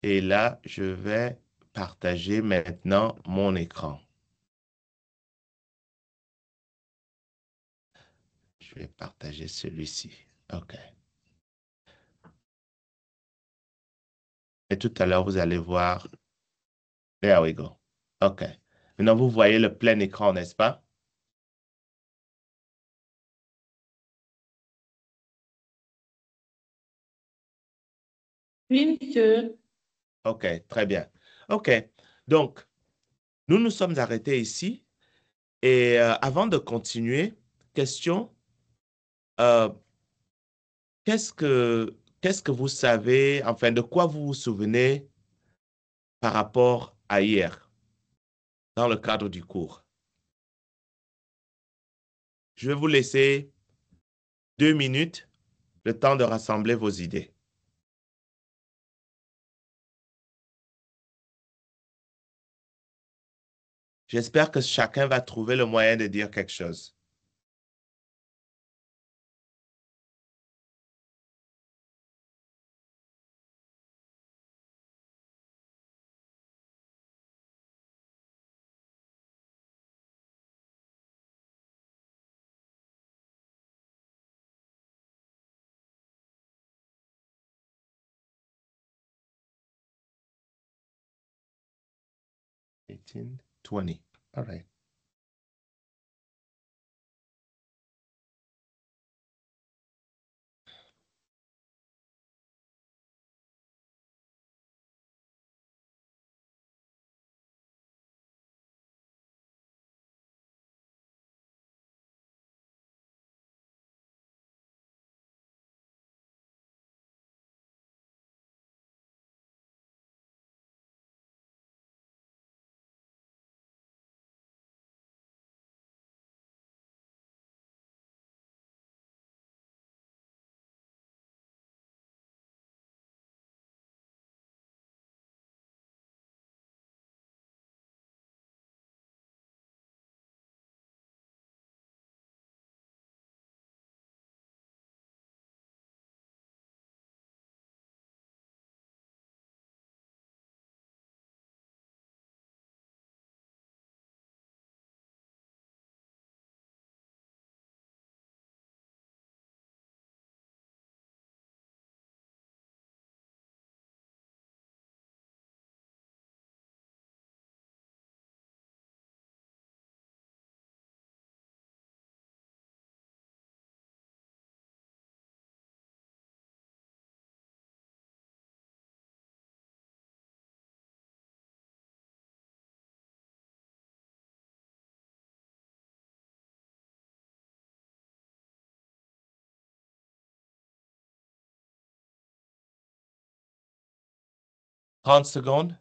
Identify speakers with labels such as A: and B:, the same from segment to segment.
A: Et là, je vais partager maintenant mon écran. Je vais partager celui-ci. OK. Et tout à l'heure, vous allez voir. There we go. OK. Maintenant, vous voyez le plein écran, n'est-ce pas?
B: Oui, monsieur.
A: OK, très bien. OK. Donc, nous nous sommes arrêtés ici. Et avant de continuer, question, euh, qu'est-ce que vous savez, enfin, de quoi vous vous souvenez par rapport à hier, dans le cadre du cours? Je vais vous laisser 2 minutes, le temps de rassembler vos idées. J'espère que chacun va trouver le moyen de dire quelque chose. Eighteen, 20. All right. Trente secondes.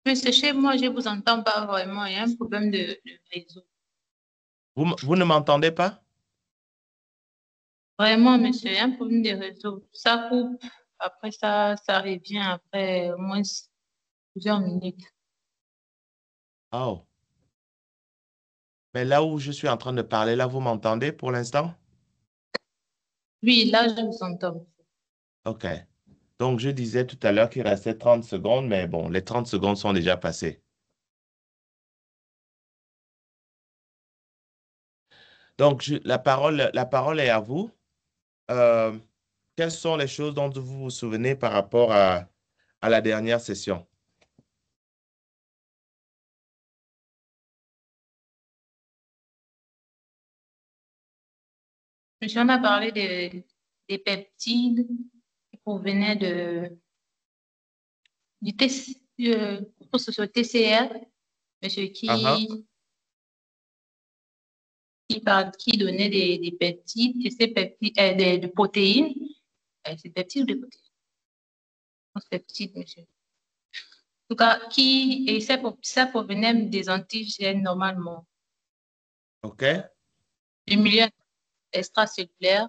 B: Monsieur, chez moi, je ne vous entends pas vraiment. Il y a un problème de réseau.
A: Vous ne m'entendez pas?
B: Vraiment, monsieur, il y a un problème de réseau. Ça coupe. Après ça revient après au moins plusieurs minutes.
A: Oh. Mais là où je suis en train de parler, là, vous m'entendez pour l'instant?
B: Oui, là, je vous entends.
A: OK. Donc, je disais tout à l'heure qu'il restait 30 secondes, mais bon, les 30 secondes sont déjà passées. Donc, la parole est à vous. Euh, quelles sont les choses dont vous vous souvenez par rapport à la dernière session?
B: Monsieur, on a parlé des peptides qui provenaient du TCR, monsieur,
A: Ah ah.
B: qui donnait des peptides, et ces peptides, des protéines. C'est peptides ou des protéines? Non, c'est peptides, monsieur. En tout cas, et ça provenait des antigènes normalement,
A: OK.
B: du milieu extracellulaire.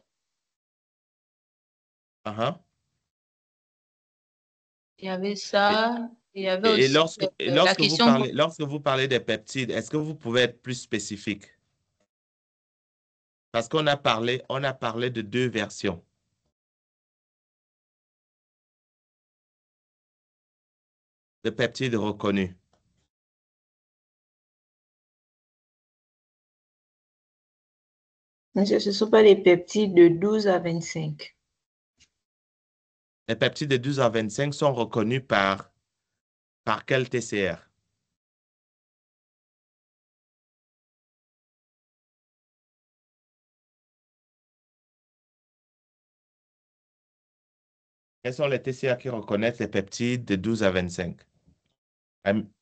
A: Ah ah.
B: Il y avait
A: Et,
B: ça. Il y avait
A: et
B: aussi
A: lorsque, et
B: la question.
A: lorsque vous parlez des peptides, est-ce que vous pouvez être plus spécifique? Parce qu'on a parlé de deux versions. De peptides reconnus.
C: Monsieur, ce ne sont pas les peptides de 12 à 25.
A: Les peptides de 12 à 25 sont reconnus par quel TCR? Quels sont les TCR qui reconnaissent les peptides de 12 à 25?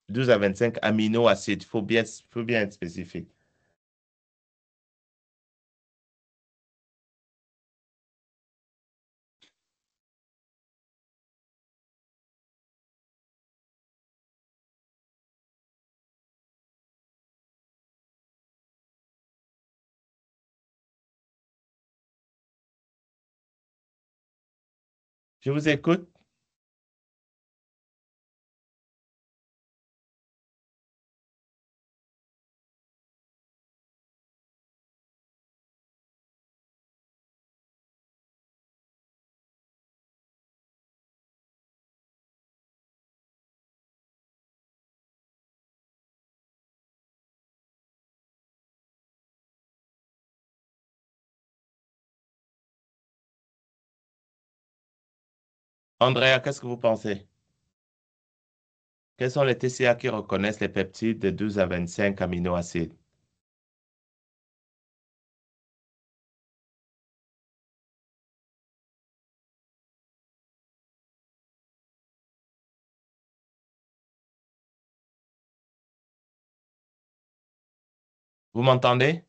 A: 12 à 25 aminoacides. Il faut bien être spécifique. Je vous écoute. Andrea, qu'est-ce que vous pensez? Quels sont les TCA qui reconnaissent les peptides de 12 à 25 aminoacides? Vous m'entendez?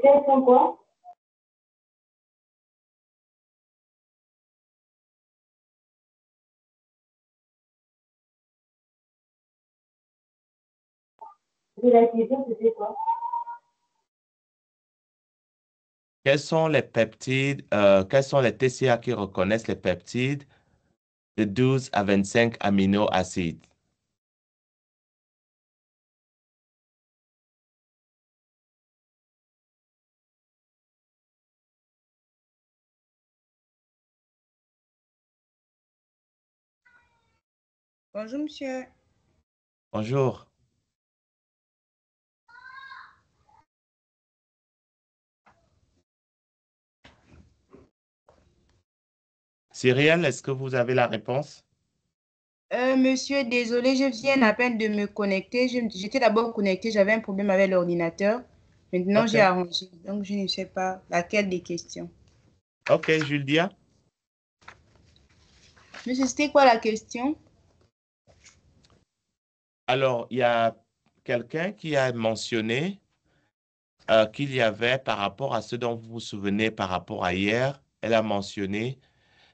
C: Quels sont quoi? La question, c'était quoi?
A: Quels sont les peptides, quels sont les TCA qui reconnaissent les peptides de 12 à 25 aminoacides?
D: Bonjour, monsieur.
A: Bonjour. Cyrielle, est-ce que vous avez la réponse?
D: Monsieur, désolé, je viens à peine de me connecter. J'étais d'abord connectée, j'avais un problème avec l'ordinateur. Maintenant,
A: OK.
D: j'ai arrangé. Donc, je ne sais pas laquelle des questions.
A: OK, Julia.
D: Monsieur, c'était quoi la question?
A: Alors, il y a quelqu'un qui a mentionné qu'il y avait, par rapport à ce dont vous vous souvenez par rapport à hier, elle a mentionné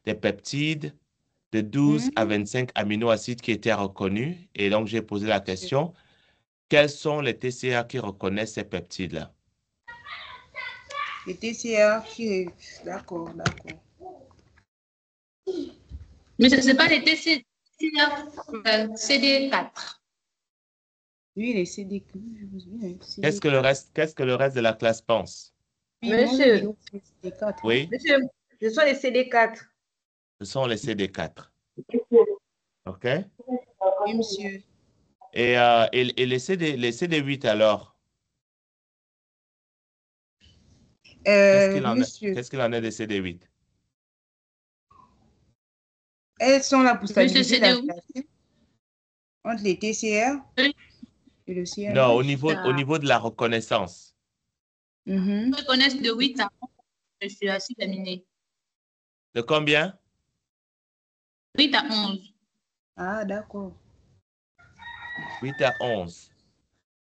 A: des peptides de 12 à 25 aminoacides qui étaient reconnus. Et donc, j'ai posé la question, quels sont les TCA qui reconnaissent ces peptides-là?
D: Les TCA qui... D'accord, d'accord.
B: Mais ce n'est pas les TCA, CD4.
D: Oui, les CD.
A: Qu'est-ce que le reste de la classe pense?
D: Oui, moi, je
C: Monsieur,
D: dirais que c'est CD4.
A: Oui,
C: monsieur, ce sont les CD4.
A: ce sont les CD4. OK?
D: Oui, monsieur.
A: Et les CD8 alors?
D: Monsieur,
A: Qu'est-ce qu'il en est des CD8?
D: elles sont là pour
B: Monsieur
D: stabiliser la
B: CD8.
D: relation entre les TCA et le
A: Non,
D: CNS.
A: au niveau de la reconnaissance.
D: Mhm.
B: Je connais de 8 à 11, je suis acide aminé.
A: De combien?
B: 8 à 11.
D: Ah, d'accord.
A: 8 à 11.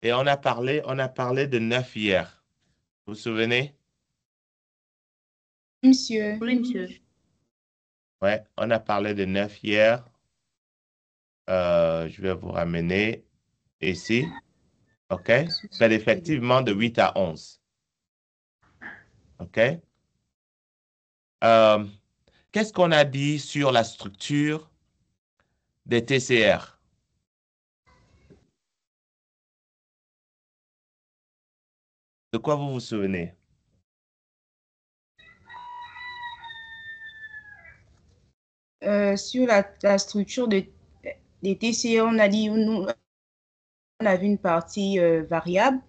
A: Et on a parlé de 9 hier. Vous vous souvenez?
D: Monsieur.
B: Oui, monsieur.
A: Ouais, on a parlé de 9 hier. Je vais vous ramener ici. OK? C'est effectivement de 8 à 11. OK? Qu'est-ce qu'on a dit sur la structure des TCR? De quoi vous vous souvenez?
D: Sur la structure des TCE, on a dit, on avait une partie variable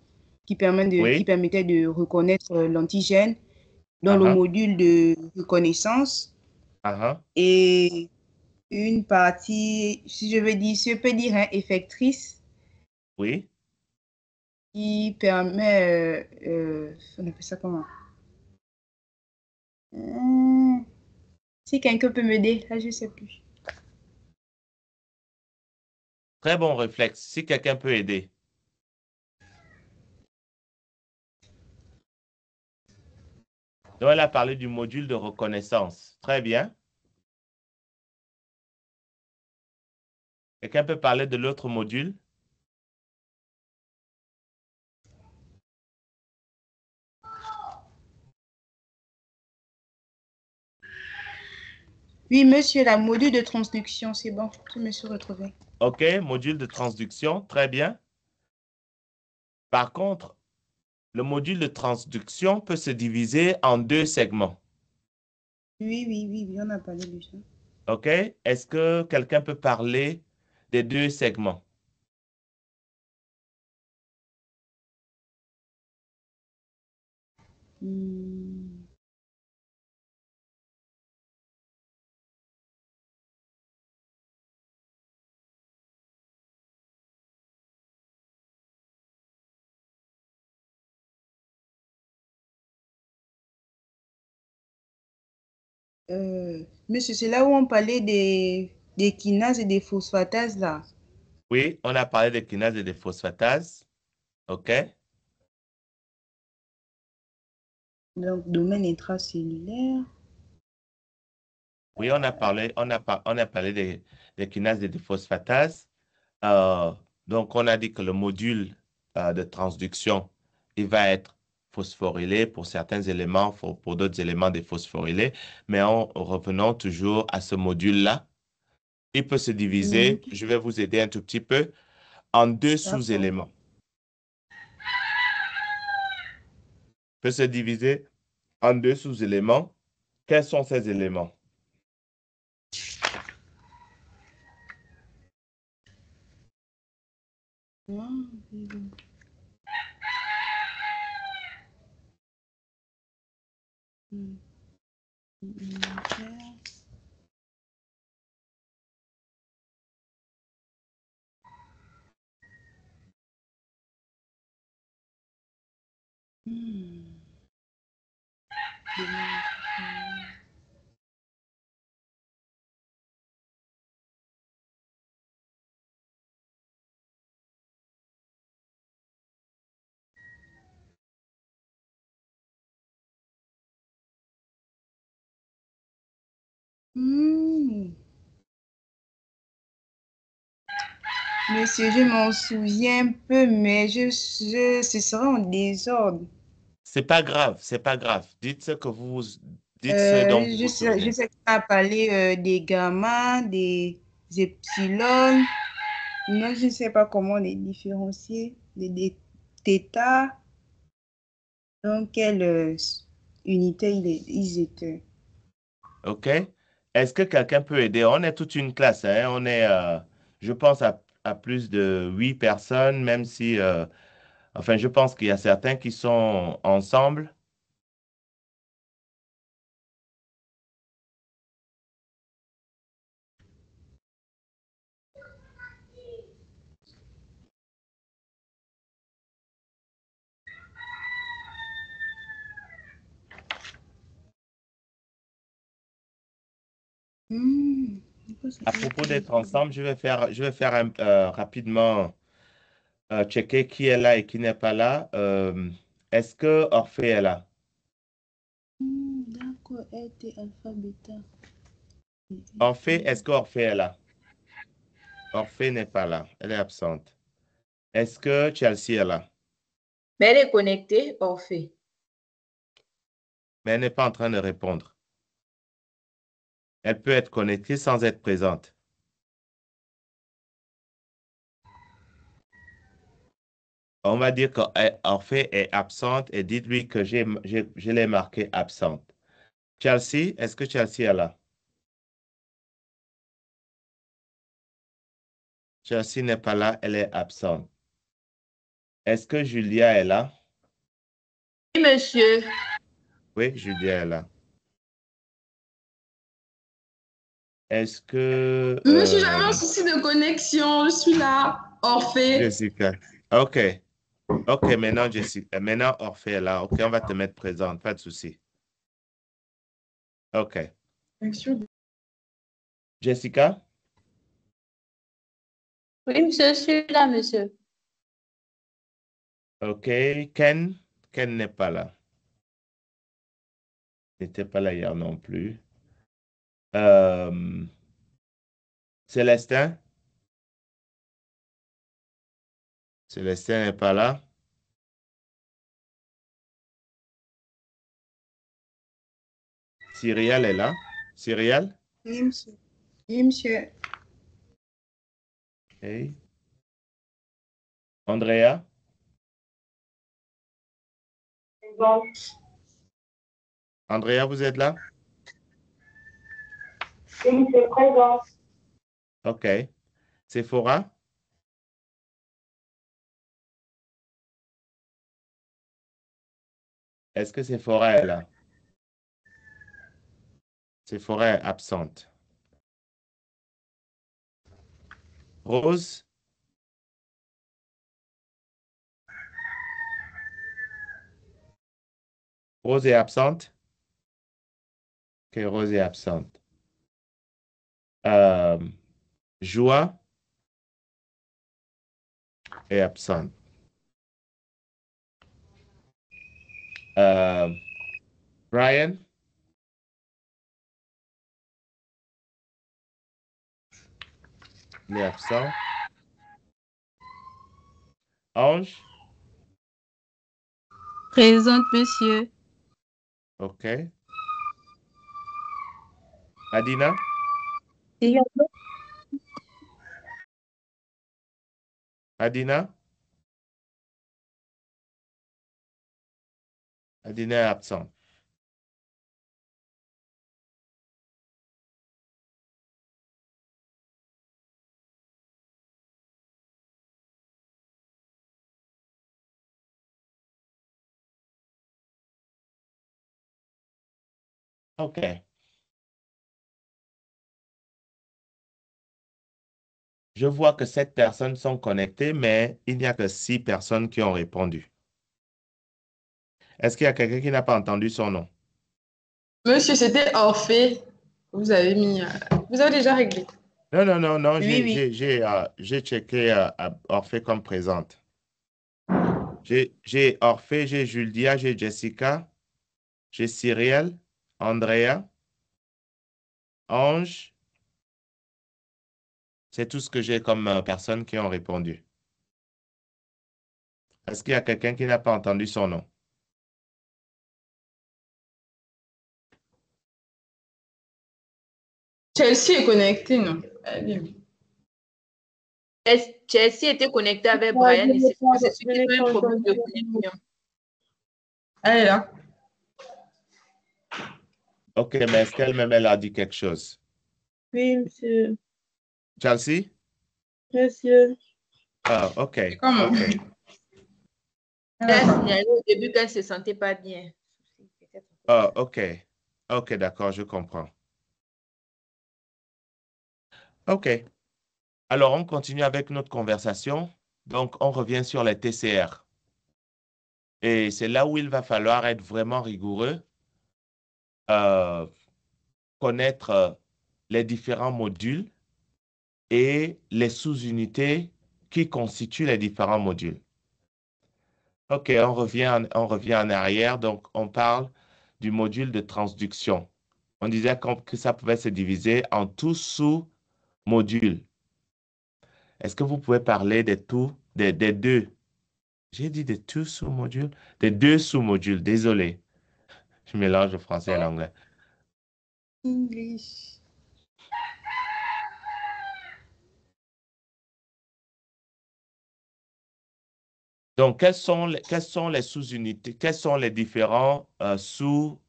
D: qui permettait de reconnaître l'antigène dans le module de reconnaissance. Et une partie, si je peux dire, hein, effectrice.
A: Oui.
D: Qui permet, on appelle ça comment? Si quelqu'un peut m'aider, là, je ne sais plus.
A: Très bon réflexe. Si quelqu'un peut aider. Donc, elle a parlé du module de reconnaissance. Très bien. Quelqu'un peut parler de l'autre module?
D: Oui, monsieur, la module de transduction, c'est bon, je me suis retrouvée.
A: OK, module de transduction, très bien. Par contre, le module de transduction peut se diviser en 2 segments.
D: Oui, on a parlé de ça.
A: OK, est-ce que quelqu'un peut parler des 2 segments?
D: Monsieur, c'est là où on parlait des kinases et des phosphatases, là.
A: Oui, on a parlé des kinases et des phosphatases. OK.
D: Donc, domaine intracellulaire.
A: Oui, on a parlé des kinases et des phosphatases. Donc, on a dit que le module de transduction, il va être phosphorylé pour certains éléments, pour d'autres éléments déphosphorylés. Mais en revenant toujours à ce module-là, il peut se diviser, je vais vous aider un tout petit peu, en 2 sous-éléments. Il peut se diviser en 2 sous-éléments. Quels sont ces éléments?
D: Monsieur, je m'en souviens un peu, mais ce sera en désordre.
A: C'est pas grave, c'est pas grave. Dites ce dont vous vous souvenez.
D: Je sais qu'on a parlé des gamma, des epsilon. Non, je ne sais pas comment les différencier. Des θ. Dans quelle unité ils étaient?
A: OK? Est-ce que quelqu'un peut aider? On est toute une classe, hein? On est, je pense, à plus de 8 personnes, même si, enfin, je pense qu'il y a certains qui sont ensemble. À propos d'être ensemble, je vais faire rapidement checker qui est là et qui n'est pas là. Est-ce que Orphée est là?
D: D'accord, T, alpha, bêta.
A: Orphée, est-ce que Orphée est là? Orphée n'est pas là, elle est absente. Est-ce que Chelsea est là?
C: Mais elle est connectée, Orphée.
A: Mais elle n'est pas en train de répondre. Elle peut être connectée sans être présente. On va dire qu'Orphée est absente et dites-lui que je l'ai marqué absente. Chelsea, est-ce que Chelsea est là? Chelsea n'est pas là, elle est absente. Est-ce que Julia est là?
C: Oui, monsieur.
A: Oui, Julia est là. Est-ce que...
E: Monsieur, j'avais un souci de connexion. Je suis là. Orphée.
A: Jessica. OK. OK, maintenant, Jessica. Maintenant, Orphée est là. OK, on va te mettre présente. Pas de souci. OK. Jessica?
B: Oui, monsieur, je suis là, monsieur.
A: OK. Ken? Ken n'est pas là. Il n'était pas là hier non plus. Célestin? Célestin n'est pas là. Cyrielle est là. Cyrielle?
D: Oui, monsieur. Oui, monsieur.
A: OK. Andrea?
C: Bon.
A: Andrea, vous êtes là?
C: Oui, c'est présent.
A: OK. Sephora? Est-ce que Sephora est là? Sephora est absente. Rose? Rose est absente? OK, Rose est absente. Joie est absente. Brian? Il est absent. Ange?
F: Présente, monsieur.
A: OK. Adina? Adina? Adina est absente. OK. Je vois que 7 personnes sont connectées, mais il n'y a que 6 personnes qui ont répondu. Est-ce qu'il y a quelqu'un qui n'a pas entendu son nom?
E: Monsieur, c'était Orphée. Vous avez mis. Vous avez déjà réglé.
A: Non, non, non, non,
D: Oui, oui.
A: j'ai checké Orphée comme présente. J'ai Orphée, j'ai Julia, j'ai Jessica, j'ai Cyrielle, Andrea, Ange. C'est tout ce que j'ai comme personnes qui ont répondu. Est-ce qu'il y a quelqu'un qui n'a pas entendu son nom?
E: Chelsea est connectée, non?
C: Chelsea était connectée avec Brian et c'est celui qui a un problème de connexion.
E: Elle est là.
A: OK, mais est-ce qu'elle-même, elle a dit quelque chose?
C: Oui, monsieur.
A: Chelsea?
C: Monsieur.
A: Ah, OK.
E: Comment?
A: OK.
C: Elle a signalé au début qu'elle ne se sentait pas bien.
A: Ah, OK. OK, d'accord, je comprends. OK. Alors, on continue avec notre conversation. Donc, on revient sur les TCR. Et c'est là où il va falloir être vraiment rigoureux, connaître les différents modules et les sous-unités qui constituent les différents modules. OK, on revient en arrière. Donc, on parle du module de transduction. On disait que ça pouvait se diviser en tous sous-modules. Est-ce que vous pouvez parler des deux? J'ai dit des deux sous-modules? Des deux sous-modules, désolé. Je mélange le français et l'anglais.
D: English.
A: Donc, quelles sont les sous-unités, quels sont les différents sous-modules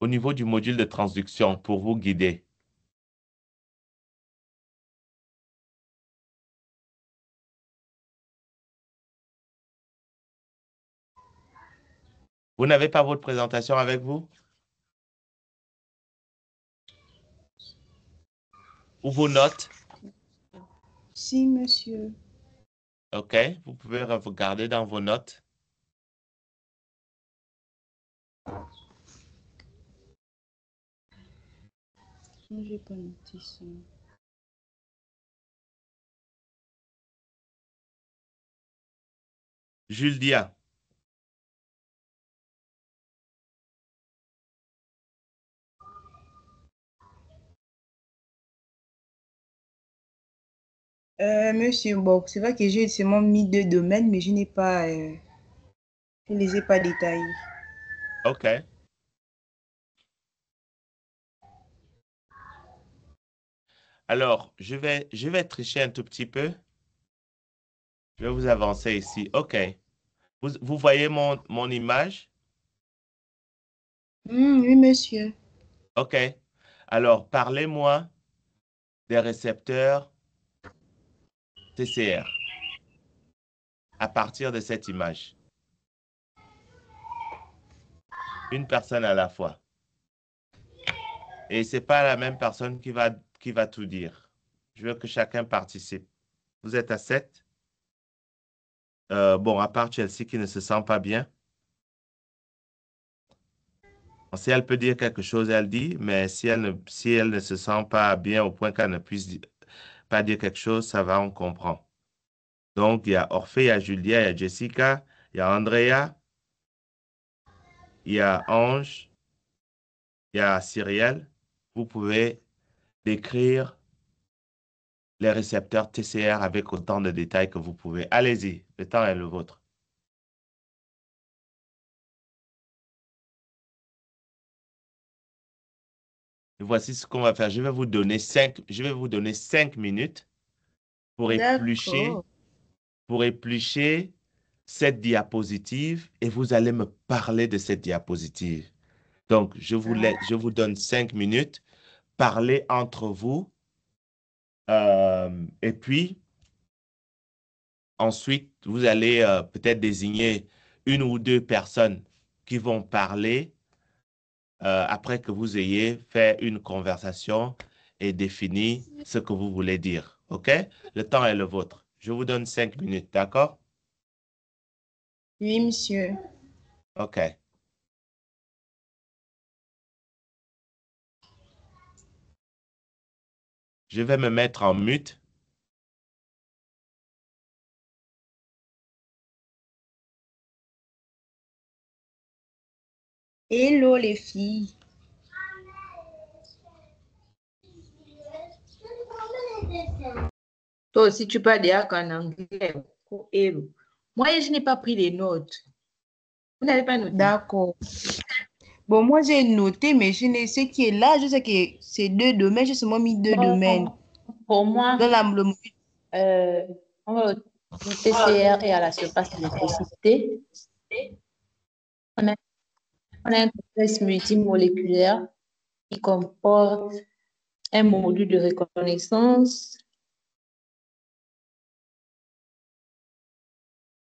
A: au niveau du module de transduction pour vous guider? Vous n'avez pas votre présentation avec vous? Ou vos notes?
D: Si, monsieur.
A: OK, vous pouvez regarder dans vos notes.
D: J'ai pas noté ça.
A: Julia.
D: Monsieur, bon, c'est vrai que j'ai seulement mis 2 domaines, mais je n'ai pas, je ne les ai pas détaillés.
A: OK. Alors, je vais tricher un tout petit peu. Je vais vous avancer ici. OK. Vous voyez mon image?
D: Oui, monsieur.
A: OK. Alors, parlez-moi des récepteurs TCR à partir de cette image. Une personne à la fois. Et ce n'est pas la même personne qui va tout dire. Je veux que chacun participe. Vous êtes à 7? Bon, à part Chelsea qui ne se sent pas bien. Si elle peut dire quelque chose, elle dit, mais si elle ne se sent pas bien au point qu'elle ne puisse pas dire quelque chose, ça va, on comprend. Donc, il y a Orphée, il y a Julia, il y a Jessica, il y a Andrea, il y a Ange, il y a Cyrielle. Vous pouvez décrire les récepteurs TCR avec autant de détails que vous pouvez. Allez-y, le temps est le vôtre. Et voici ce qu'on va faire. Je vais vous donner 5 minutes pour
D: D'accord.
A: éplucher cette diapositive et vous allez me parler de cette diapositive. Donc, je vous donne 5 minutes. Parlez entre vous. Et puis, ensuite, vous allez peut-être désigner une ou deux personnes qui vont parler après que vous ayez fait une conversation et défini ce que vous voulez dire. OK? Le temps est le vôtre. Je vous donne 5 minutes, d'accord?
D: Oui, monsieur.
A: OK. Je vais me mettre en mute.
D: Hello, les filles.
C: Toi aussi, tu parles déjà qu'en anglais. Oh, hello. Moi, je n'ai pas pris les notes. Vous n'avez pas noté?
D: D'accord. Bon, moi, j'ai noté, mais je ne sais qui est là. Je sais que c'est 2 domaines. J'ai seulement mis 2 domaines.
B: Pour moi,
D: Dans
B: on va le TCR et à la surface de l'électricité. On a un complexe multimoléculaire qui comporte un module de reconnaissance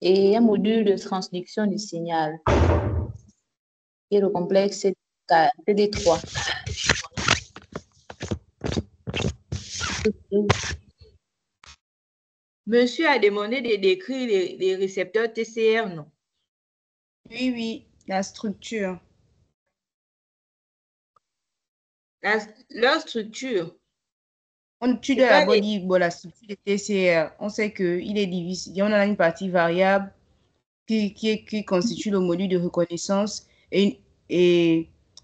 B: et un module de transduction du signal. Et le complexe CD3.
C: Monsieur a demandé de décrire les récepteurs TCR, non?
D: Oui, oui, la structure.
C: Leur structure.
D: Tu dois d'abord dire bon, la structure de TCR. On sait qu'il est divisé. On a une partie variable qui constitue le module de reconnaissance et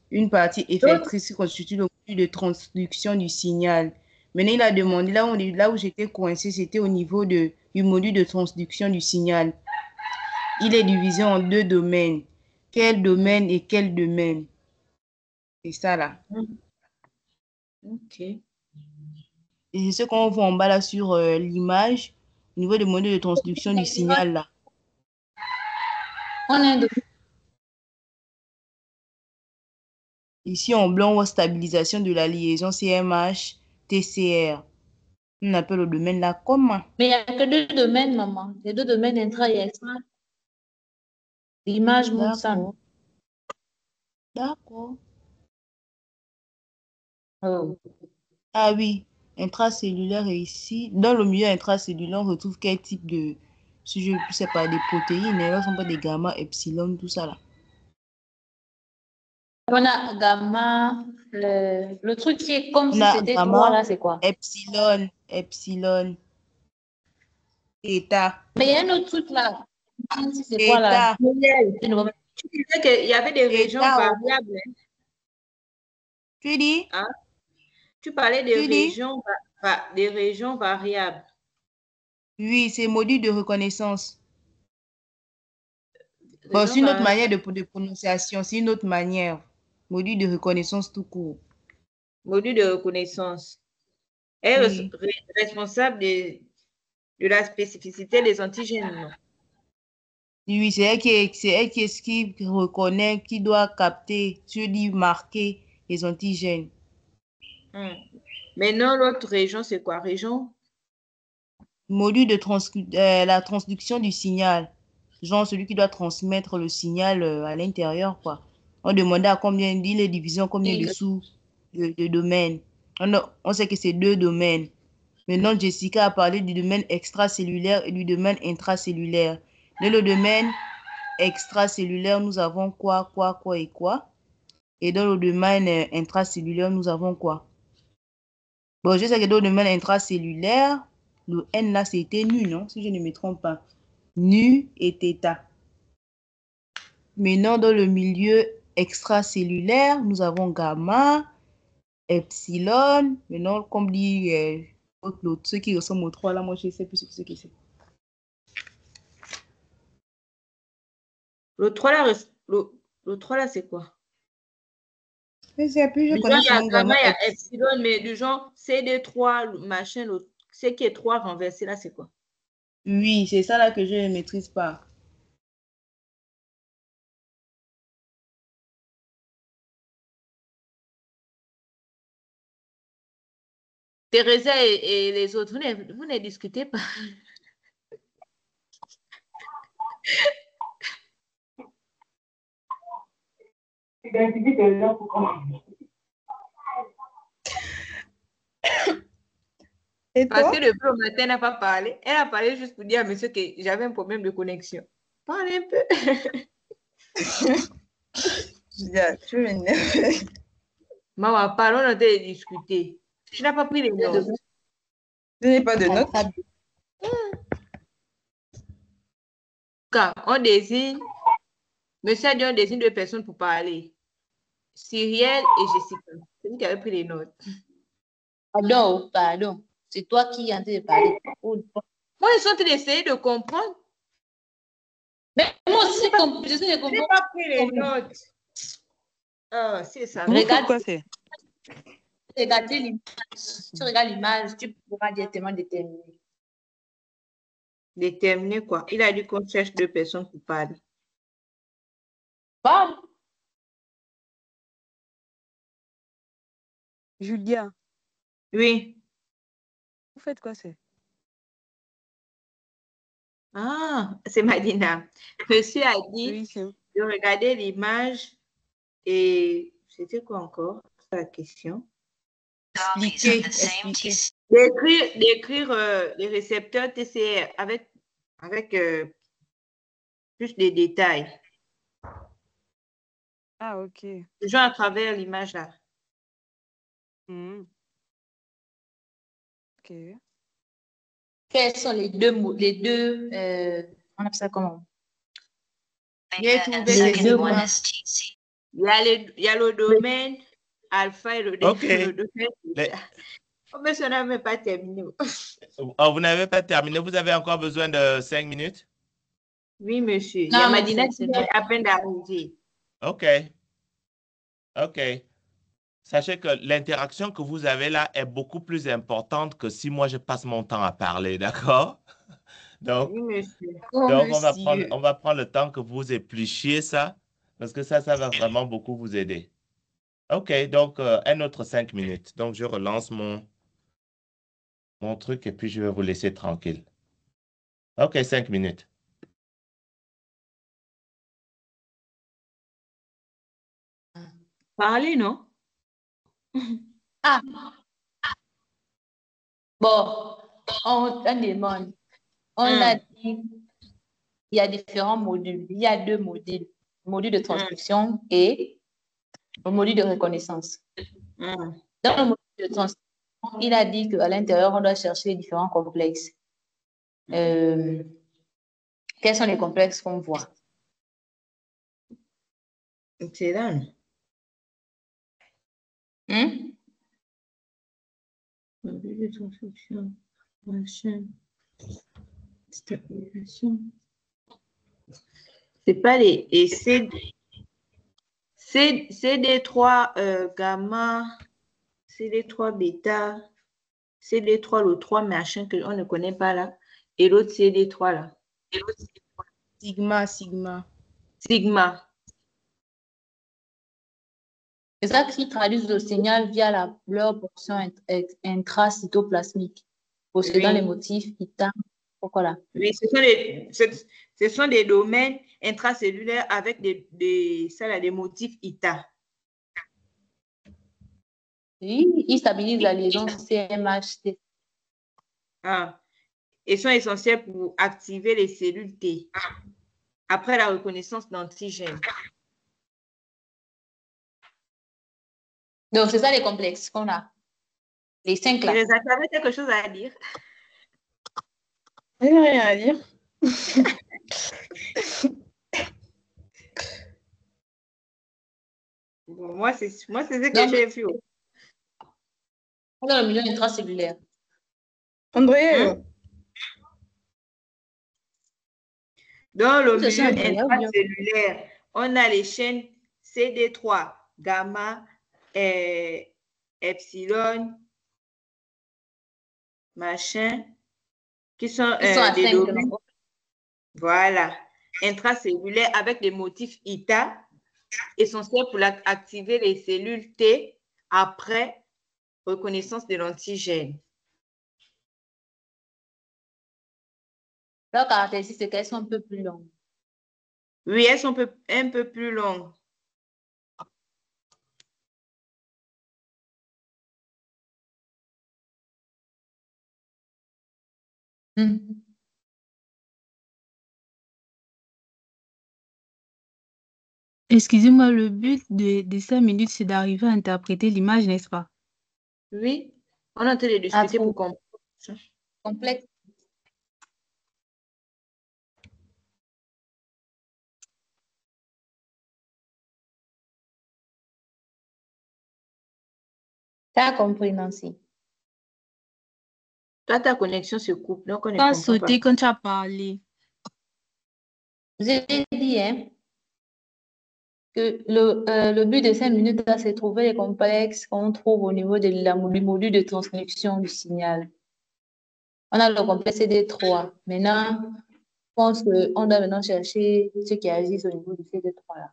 D: une partie effectrice qui constitue le module de transduction du signal. Maintenant, il a demandé, là où j'étais coincé, c'était au niveau du module de transduction du signal. Il est divisé en 2 domaines. Quel domaine et quel domaine? C'est ça là.
C: OK.
D: Et c'est ce qu'on voit en bas là sur l'image, au niveau des modules de transduction du signal là.
B: On a un domaine.
D: Ici en blanc, on voit stabilisation de la liaison CMH-TCR. On appelle le domaine là comment?
B: Mais il n'y a que deux domaines, maman. Les deux domaines intra et extra. L'image montre ça.
D: D'accord. D'accord.
B: Oh.
D: Ah oui, intracellulaire est ici. Dans le milieu intracellulaire, on retrouve quel type de, si je ne sais pas, des protéines, elles ne sont pas des gamma, epsilon, tout ça là.
B: On a gamma, le truc qui est comme
D: On
B: si
D: a
B: c'était
D: gamma,
B: 3 là, c'est quoi?
D: epsilon, eta.
B: Mais il y a un autre truc là. C'est quoi là?
D: Eta,
C: Tu disais qu'il y avait des régions
D: eta.
C: variables. Hein?
D: Tu dis?
C: Hein? Tu parlais des
D: Tu dis?
C: régions variables.
D: Oui, c'est module de reconnaissance. Bon,
C: Régions
D: c'est une autre
C: variables.
D: manière de prononciation, c'est une autre manière. Module de reconnaissance tout court.
C: Module de reconnaissance. Elle est
D: Oui.
C: responsable de la spécificité des antigènes, non?
D: Oui, c'est elle qui reconnaît, qui doit capter, je dis marquer les antigènes.
C: Maintenant, l'autre région, c'est quoi? Région?
D: Module de la transduction du signal. Genre celui qui doit transmettre le signal à l'intérieur, quoi. On demandait à combien, il est divisé en combien de sous de domaines. On sait que c'est 2 domaines. Maintenant, Jessica a parlé du domaine extracellulaire et du domaine intracellulaire. Dans le domaine extracellulaire, nous avons quoi et quoi. Et dans le domaine intracellulaire, nous avons quoi? Bon, je sais que dans le domaine intracellulaire, le N là, c'était nu, non? Si je ne me trompe pas. Nu et θ. Maintenant, dans le milieu extracellulaire, nous avons gamma, epsilon. Maintenant, comme dit l'autre, ceux qui ressemblent aux 3 là, moi, je ne sais plus ce que c'est.
C: Le 3 là, le 3 là, c'est quoi?
D: Je sais plus, je
C: Du
D: connais
C: genre, il y a
D: seulement
C: gamma,
D: gamma.
C: il y a epsilon, mais du genre, CD3, machin, ce qui est 3 renversé là, c'est quoi?
D: Oui, c'est ça là que je ne maîtrise pas.
C: Teresa et les autres, vous ne discutez pas.
D: Et
C: Parce
D: toi?
C: que depuis le matin, elle n'a pas parlé. Elle a parlé juste pour dire à monsieur que j'avais un problème de connexion. Parle un peu.
D: Tu m'énerves.
C: Maman, parlons, on a discuté. Tu n'as pas pris les notes.
D: Je n'ai pas de notes.
C: Quand on désigne, monsieur a dit on désigne 2 personnes pour parler. Cyrielle et Jessica. C'est vous qui avez pris les notes.
B: Pardon. C'est toi qui es en train de parler.
C: Moi, je suis en train d'essayer de comprendre.
B: Mais moi aussi, je sais
C: Je n'ai pas pris les notes. Ah, c'est ça.
B: Regarde
G: quoi c'est?
B: Regardez l'image. Tu regardes l'image, tu pourras directement déterminer.
C: Déterminer quoi? Il a dit qu'on cherche 2 personnes pour parler.
B: Parle.
G: Julia,
C: Oui.
G: vous faites quoi c'est?
C: Ah, c'est Madina. Monsieur a dit
G: Oui, c'est...
C: de regarder l'image et c'était quoi encore la question?
D: Expliquer.
C: D'écrire les récepteurs TCR avec plus de détails.
G: Ah, ok.
C: Genre à travers l'image là.
G: Ok.
B: Quels sont les deux mots, on appelle ça comment?
D: J'ai trouvé
B: Les
D: ces
B: deux
D: mots.
C: Il y a le domaine alpha et le
A: Ok.
C: domaine
A: Les-
C: bêta. Oh, mais ça n'a même pas terminé.
A: Oh, vous n'avez pas terminé. Vous avez encore besoin de 5 minutes?
C: Oui, monsieur. Il y
B: Non,
C: a
B: mais
C: Madina
B: c'est
C: qui
B: bon.
C: est à peine d'arriver.
A: OK. OK. sachez que l'interaction que vous avez là est beaucoup plus importante que si moi je passe mon temps à parler, d'accord? Donc,
C: Oui, monsieur.
D: Oh,
A: donc
D: monsieur.
A: on va prendre le temps que vous épluchiez ça, parce que ça va vraiment beaucoup vous aider. OK, donc un autre 5 minutes. Donc, je relance mon truc et puis je vais vous laisser tranquille. OK, 5 minutes.
C: Parlez, non?
B: Ah, bon, on demande. On a dit, il y a différents modules. Il y a 2 modules. Le module de transcription et le module de reconnaissance. Dans le module de transcription, il a dit qu'à l'intérieur, on doit chercher différents complexes. Quels sont les complexes qu'on voit?
C: C'est là. Module de transcription, machin, stabilisation. C'est pas les... Et CD3 gamma, CD3 bêta, CD3 le 3 machin qu'on ne connaît pas là, et l'autre CD3 là.
D: Sigma, sigma.
C: Sigma.
B: C'est ça qui traduisent le signal via leur portion intracytoplasmique, possédant les motifs ITA. Voilà.
C: Oui, ce sont des domaines intracellulaires avec des motifs ITA.
B: Oui, ils stabilisent la liaison CMHT.
C: Ah. Et sont essentiels pour activer les cellules T après la reconnaissance d'antigènes.
B: Donc, c'est ça les complexes qu'on a. Les 5 là.
C: Vous avez quelque chose à dire?
E: Il n'y a rien à dire.
C: Bon, moi, c'est ce que j'ai vu.
B: Dans le milieu intracellulaire.
E: André,
C: Dans le milieu intracellulaire, on a les chaînes CD3, gamma, epsilon, machin, qui sont des domaines, voilà, intracellulaires avec des motifs ITA, essentiels pour activer les cellules T après reconnaissance de l'antigène.
B: Leur caractéristique, c'est qu'elles sont un peu plus longues.
C: Oui, elles sont un peu plus longues.
F: Excusez-moi, le but de 5 minutes, c'est d'arriver à interpréter l'image, n'est-ce pas?
C: Oui, on est en train de discuter pour comprendre.
B: Complexe. Tu as compris, Nancy?
C: Toi, ta connexion se coupe, donc on ne
F: Pas
C: comprend pas.
F: sauter quand tu as parlé.
B: Vous avez dit que le but de 5 minutes, c'est de trouver les complexes qu'on trouve au niveau du module de transcription du signal. On a le complexe CD3. Maintenant, je pense qu'on doit maintenant chercher ce qui agit au niveau du CD3 là.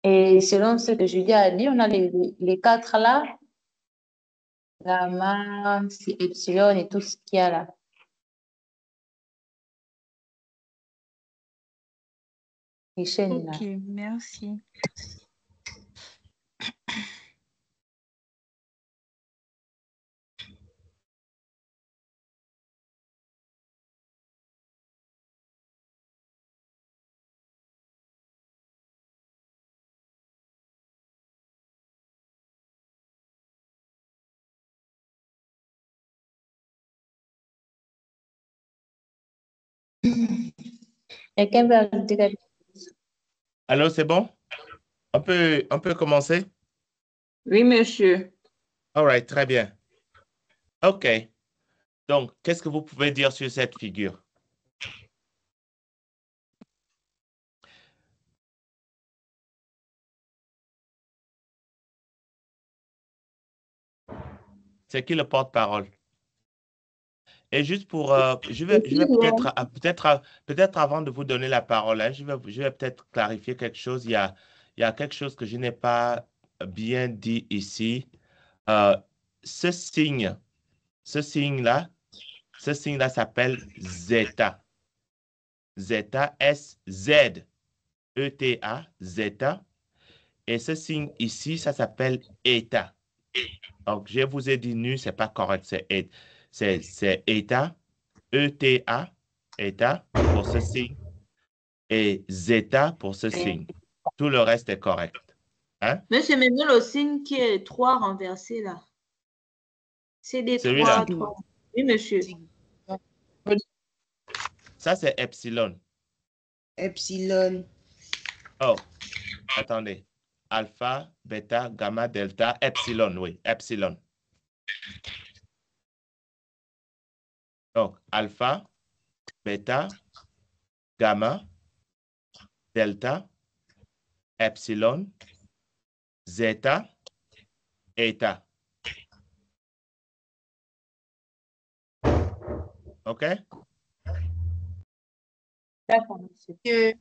B: Et selon ce que Julie a dit, on a les 4 là, gamma, epsilon et tout ce qu'il y a là. Les chaînes là.
F: Ok, merci.
B: Quelqu'un veut ajouter quelque chose?
A: Allô, c'est bon? On peut commencer?
C: Oui, monsieur.
A: All right, très bien. OK. Donc, qu'est-ce que vous pouvez dire sur cette figure? C'est qui le porte-parole? Et juste pour, je vais peut-être avant de vous donner la parole, hein, je vais peut-être clarifier quelque chose. Il y a quelque chose que je n'ai pas bien dit ici. Euh, ce signe, ce signe-là s'appelle zeta. Zeta, S-Z-E-T-A, zeta. Et ce signe ici, ça s'appelle eta. Donc, je vous ai dit nu, c'est pas correct, c'est eta, E-T-A, eta pour ce signe, et zeta pour ce signe. Tout le reste est correct. Hein?
C: Mais c'est maintenant le signe qui est 3 renversé là. C'est des
A: Celui-là.
C: 3. Oui, monsieur.
A: Ça, c'est epsilon.
D: Epsilon.
A: Oh, attendez. Alpha, bêta, gamma, delta, epsilon, oui, epsilon. Donc, alpha, bêta, gamma, delta, epsilon, zeta, eta. OK?
C: D'accord, monsieur.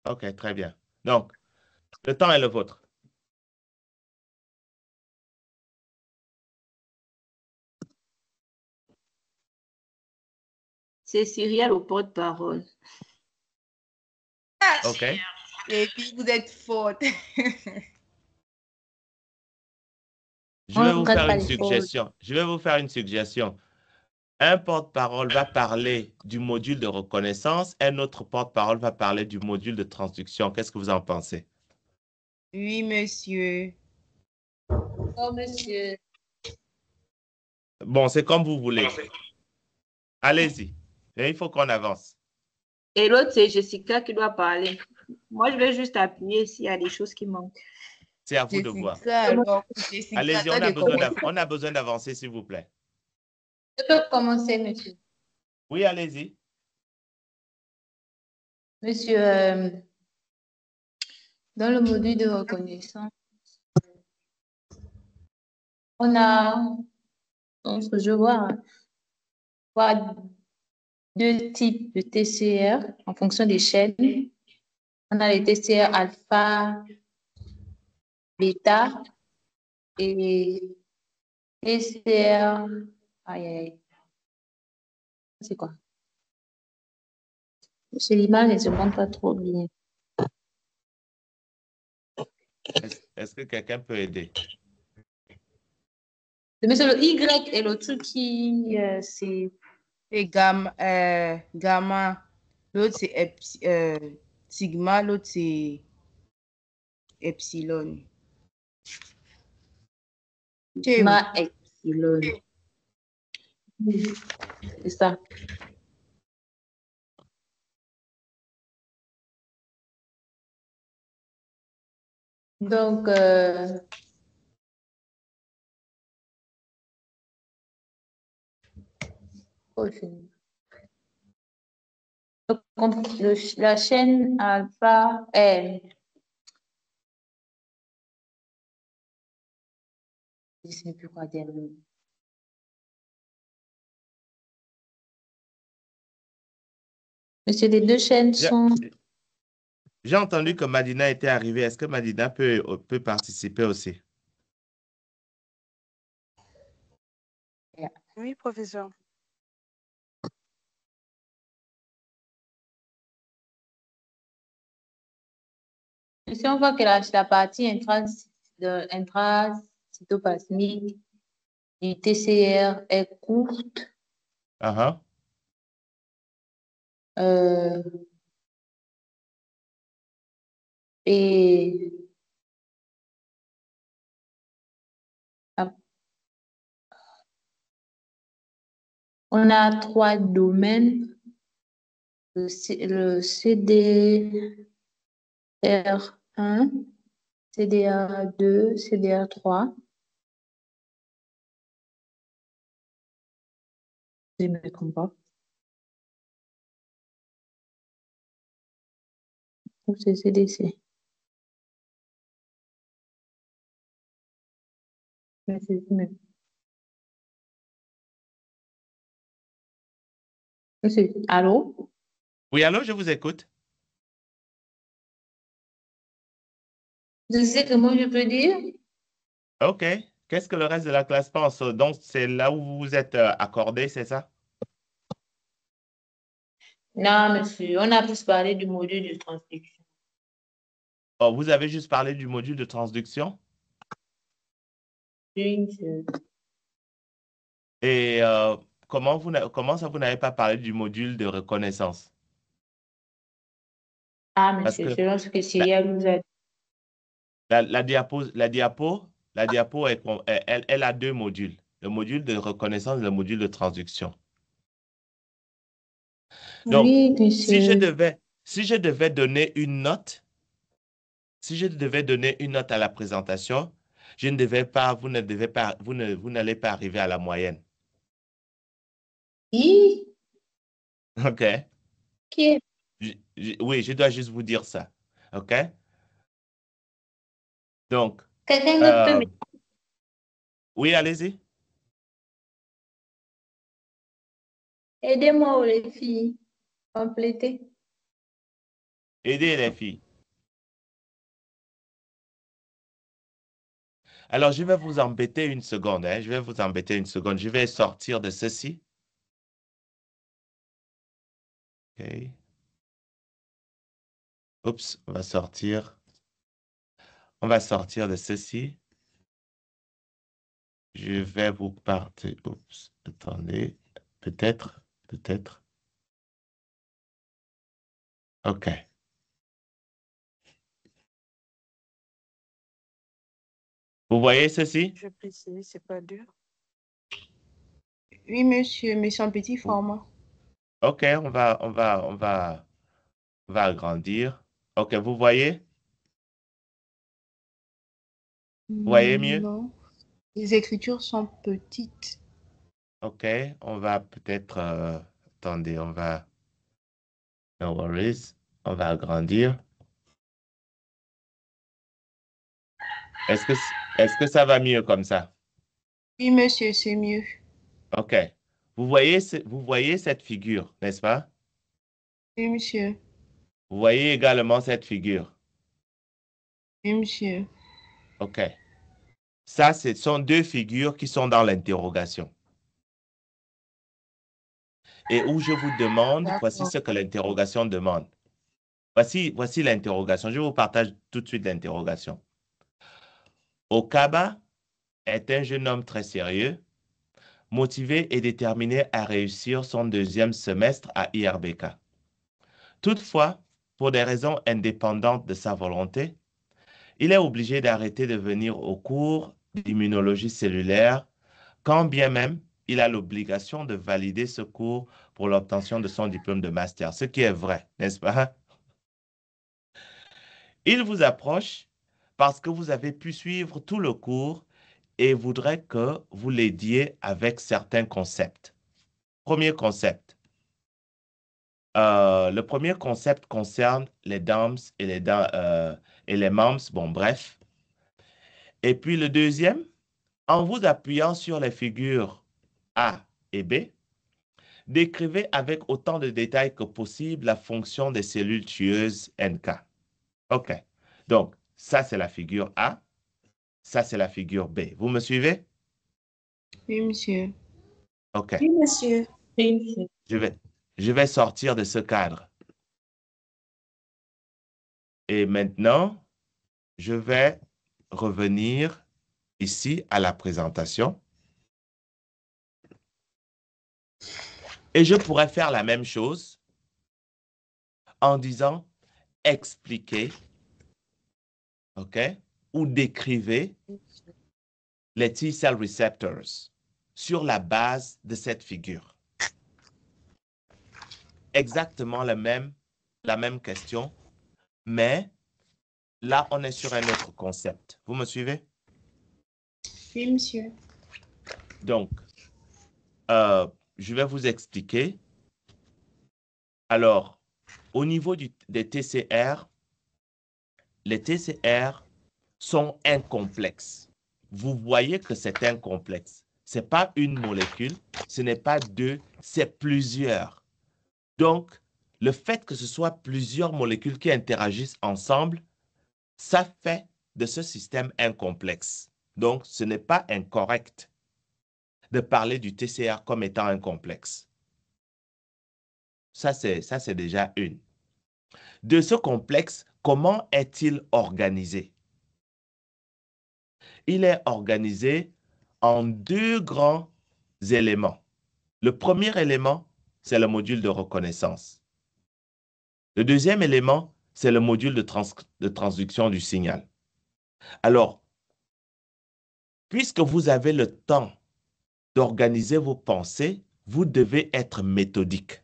A: OK, très bien. Donc, le temps est le vôtre.
C: C'est Cyrielle au porte-parole.
A: OK?
D: Et puis, vous êtes forte.
A: Je vais vous faire une suggestion. Je vais vous faire une suggestion. Un porte-parole va parler du module de reconnaissance, un autre porte-parole va parler du module de transduction. Qu'est-ce que vous en pensez?
D: Oui, monsieur.
C: Oh, monsieur.
A: Bon, c'est comme vous voulez. Allez-y. Et il faut qu'on avance.
C: Et l'autre, c'est Jessica qui doit parler. Moi, je vais juste appuyer s'il y a des choses qui manquent.
A: C'est à vous de voir.
D: Jessica,
A: Allez-y, on a besoin d'avancer, s'il vous plaît.
B: Je peux commencer, monsieur.
A: Oui, allez-y.
B: Monsieur, dans le module de reconnaissance, on a, je vois deux types de TCR en fonction des chaînes. On a les TCR alpha, bêta et TCR. Aïe, aïe, aïe. C'est quoi? C'est l'image ne se montre pas trop bien.
A: Est-ce que quelqu'un peut aider?
B: Mais c'est le Y et le truc qui, c'est...
D: C'est gamma. L'autre, c'est sigma. L'autre, c'est epsilon.
B: Sigma, epsilon. C'est ça. Donc, la chaîne alpha est... Je ne sais plus quoi dire. Monsieur, les deux chaînes sont...
A: J'ai entendu que Madina était arrivée. Est-ce que Madina peut participer aussi?
G: Oui, professeur.
B: Ici, on voit que la partie intracytoplasmique du TCR est courte. Et on a 3 domaines. Le CDR1, CDR2, CDR3. Je ne me trompe pas. Ou c'est CDC. Mais c'est même. Monsieur, allô?
A: Oui, allô, je vous écoute.
B: Je sais comment je peux dire?
A: OK. Qu'est-ce que le reste de la classe pense? Donc, c'est là où vous vous êtes accordé, c'est ça?
B: Non, monsieur, on a plus parlé du module de transcription.
A: Oh, vous avez juste parlé du module de transduction?
B: Oui, monsieur.
A: Et comment ça, vous n'avez pas parlé du module de reconnaissance?
B: Ah,
A: Parce
B: monsieur,
A: que
B: selon ce que
A: la,
B: Cyril nous a dit.
A: la diapo, elle a deux modules. Le module de reconnaissance et le module de transduction. Donc,
B: Oui,
A: si je
B: monsieur.
A: devais donner une note, à la présentation, vous n'allez pas arriver à la moyenne.
B: Oui,
A: OK?
B: qui est?
A: Oui, je dois juste vous dire ça. OK? Donc,
B: Quelqu'un d'autre peut
A: oui, allez-y.
B: Aidez-moi, les filles. Compléter.
A: Aidez les filles. Alors, je vais vous embêter une seconde. Je vais vous embêter une seconde. Je vais sortir de ceci. OK. Oups, on va sortir. On va sortir de ceci. Je vais vous partir. Oups, attendez. Peut-être. OK. Vous voyez ceci?
G: Je peux essayer, c'est pas dur.
D: Oui, monsieur, mais c'est un petit format.
A: OK, on va agrandir. OK, vous voyez? Vous voyez mieux?
D: Non, les écritures sont petites.
A: OK, on va peut-être... attendez, on va... No worries. On va agrandir. Est-ce que ça va mieux comme ça?
D: Oui, monsieur, c'est mieux.
A: OK. Vous voyez cette figure, n'est-ce pas?
D: Oui, monsieur.
A: Vous voyez également cette figure.
D: Oui, monsieur.
A: OK. Ça, ce sont deux figures qui sont dans l'interrogation. Et où je vous demande, voici
D: D'accord.
A: ce que l'interrogation demande. Voici l'interrogation. Je vous partage tout de suite l'interrogation. Okaba est un jeune homme très sérieux, motivé et déterminé à réussir son deuxième semestre à IRBK. Toutefois, pour des raisons indépendantes de sa volonté, il est obligé d'arrêter de venir aux cours d'immunologie cellulaire, quand bien même il a l'obligation de valider ce cours pour l'obtention de son diplôme de master, ce qui est vrai, n'est-ce pas? Il vous approche parce que vous avez pu suivre tout le cours et voudrait que vous l'aidiez avec certains concepts. Premier concept. Le premier concept concerne les DAMS et les MAMS, bon bref. Et puis le deuxième, en vous appuyant sur les figures A et B, décrivez avec autant de détails que possible la fonction des cellules tueuses NK. OK. Donc, ça, c'est la figure A. Ça, c'est la figure B. Vous me suivez?
D: Oui, monsieur.
A: OK.
D: Oui, monsieur.
A: Je vais sortir de ce cadre. Et maintenant, je vais revenir ici à la présentation. Et je pourrais faire la même chose en disant expliquer, OK, ou décrivez les T-cell receptors sur la base de cette figure. Exactement la même question, mais là, on est sur un autre concept. Vous me suivez?
D: Oui, monsieur.
A: Donc, je vais vous expliquer. Alors, au niveau des TCR, les TCR sont incomplexes. Vous voyez que c'est incomplexe. Ce n'est pas une molécule, ce n'est pas deux, c'est plusieurs. Donc, le fait que ce soit plusieurs molécules qui interagissent ensemble, ça fait de ce système un complexe. Donc, ce n'est pas incorrect de parler du TCR comme étant un complexe. Ça, c'est déjà une. De ce complexe, comment est-il organisé? Il est organisé en deux grands éléments. Le premier élément, c'est le module de reconnaissance. Le deuxième élément, c'est le module de transduction du signal. Alors, puisque vous avez le temps d'organiser vos pensées, vous devez être méthodique.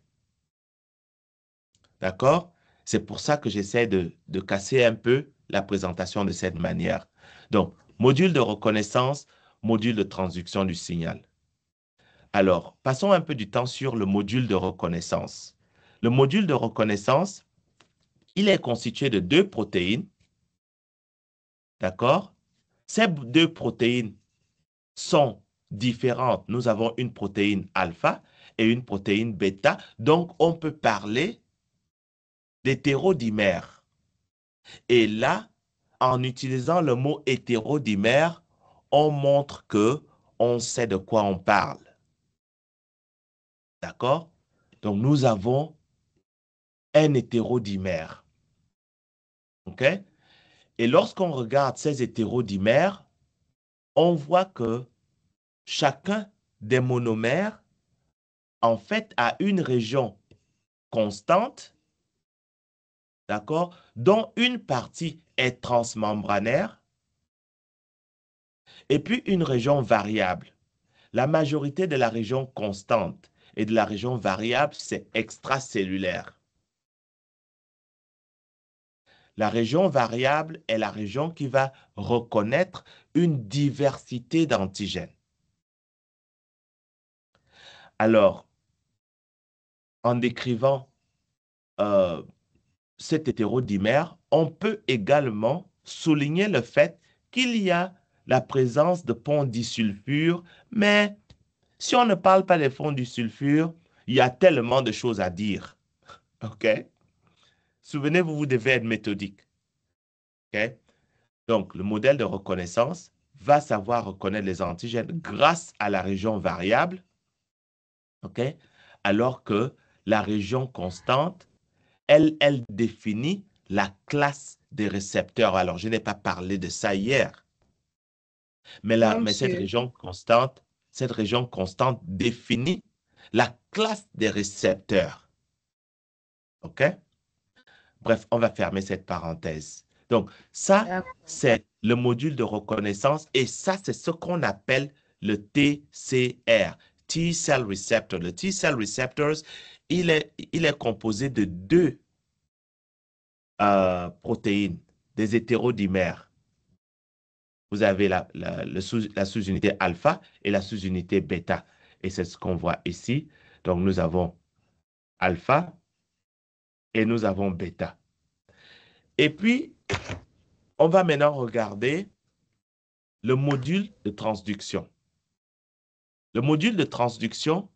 A: D'accord? C'est pour ça que j'essaie de casser un peu la présentation de cette manière. Donc, module de reconnaissance, module de transduction du signal. Alors, passons un peu du temps sur le module de reconnaissance. Le module de reconnaissance, il est constitué de deux protéines. D'accord? Ces deux protéines sont différentes. Nous avons une protéine alpha et une protéine bêta. Donc, on peut parler d'hétérodimère. Et là, en utilisant le mot hétérodimère, on montre que on sait de quoi on parle. D'accord? Donc, nous avons un hétérodimère. OK? Et lorsqu'on regarde ces hétérodimères, on voit que chacun des monomères, en fait, a une région constante, d'accord, dont une partie est transmembranaire et puis une région variable. La majorité de la région constante et de la région variable, c'est extracellulaire. La région variable est la région qui va reconnaître une diversité d'antigènes. Alors, en décrivant cet hétérodimère, on peut également souligner le fait qu'il y a la présence de ponts disulfure, mais si on ne parle pas des ponts disulfure, il y a tellement de choses à dire. OK? Souvenez-vous, vous devez être méthodique. OK? Donc, le modèle de reconnaissance va savoir reconnaître les antigènes grâce à la région variable, OK? Alors que la région constante, elle définit la classe des récepteurs. Alors, je n'ai pas parlé de ça hier, mais cette région constante définit la classe des récepteurs. OK? Bref, on va fermer cette parenthèse. Donc, ça, c'est le module de reconnaissance et ça, c'est ce qu'on appelle le TCR, T-cell receptor. Le T-cell receptors, il est composé de deux protéines, des hétérodimères. Vous avez la sous-unité alpha et la sous-unité bêta. Et c'est ce qu'on voit ici. Donc, nous avons alpha et nous avons bêta. Et puis, on va maintenant regarder le module de transduction. Le module de transduction,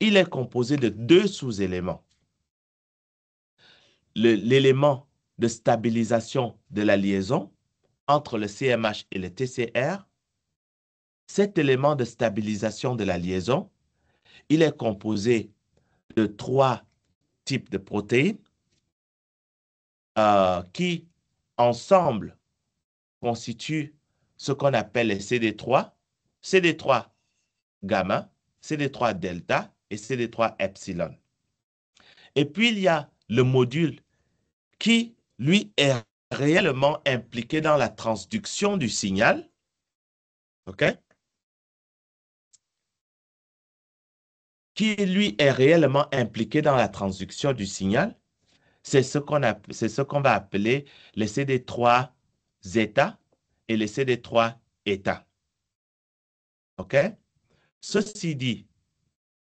A: il est composé de deux sous-éléments. L'élément de stabilisation de la liaison entre le CMH et le TCR. Cet élément de stabilisation de la liaison, il est composé de trois types de protéines qui, ensemble, constituent ce qu'on appelle les CD3, CD3 gamma, CD3 delta et CD3 epsilon. Et puis, il y a le module qui, lui, est réellement impliqué dans la transduction du signal. OK? Qui, lui, est réellement impliqué dans la transduction du signal. C'est ce qu'on va appeler les CD3 zeta et les CD3 eta. OK? Ceci dit,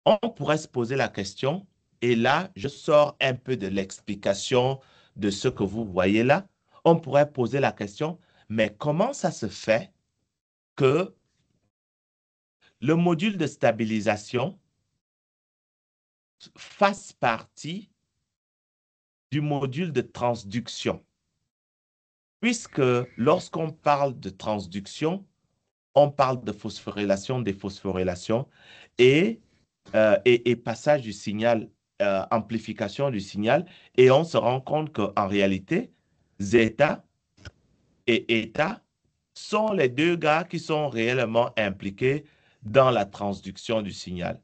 A: on pourrait se poser la question, et là, je sors un peu de l'explication de ce que vous voyez là. On pourrait poser la question, mais comment ça se fait que le module de stabilisation fasse partie du module de transduction. Puisque lorsqu'on parle de transduction, on parle de phosphorylation, déphosphorylations et passage du signal, amplification du signal. Et on se rend compte qu'en réalité, zeta et eta sont les deux gars qui sont réellement impliqués dans la transduction du signal.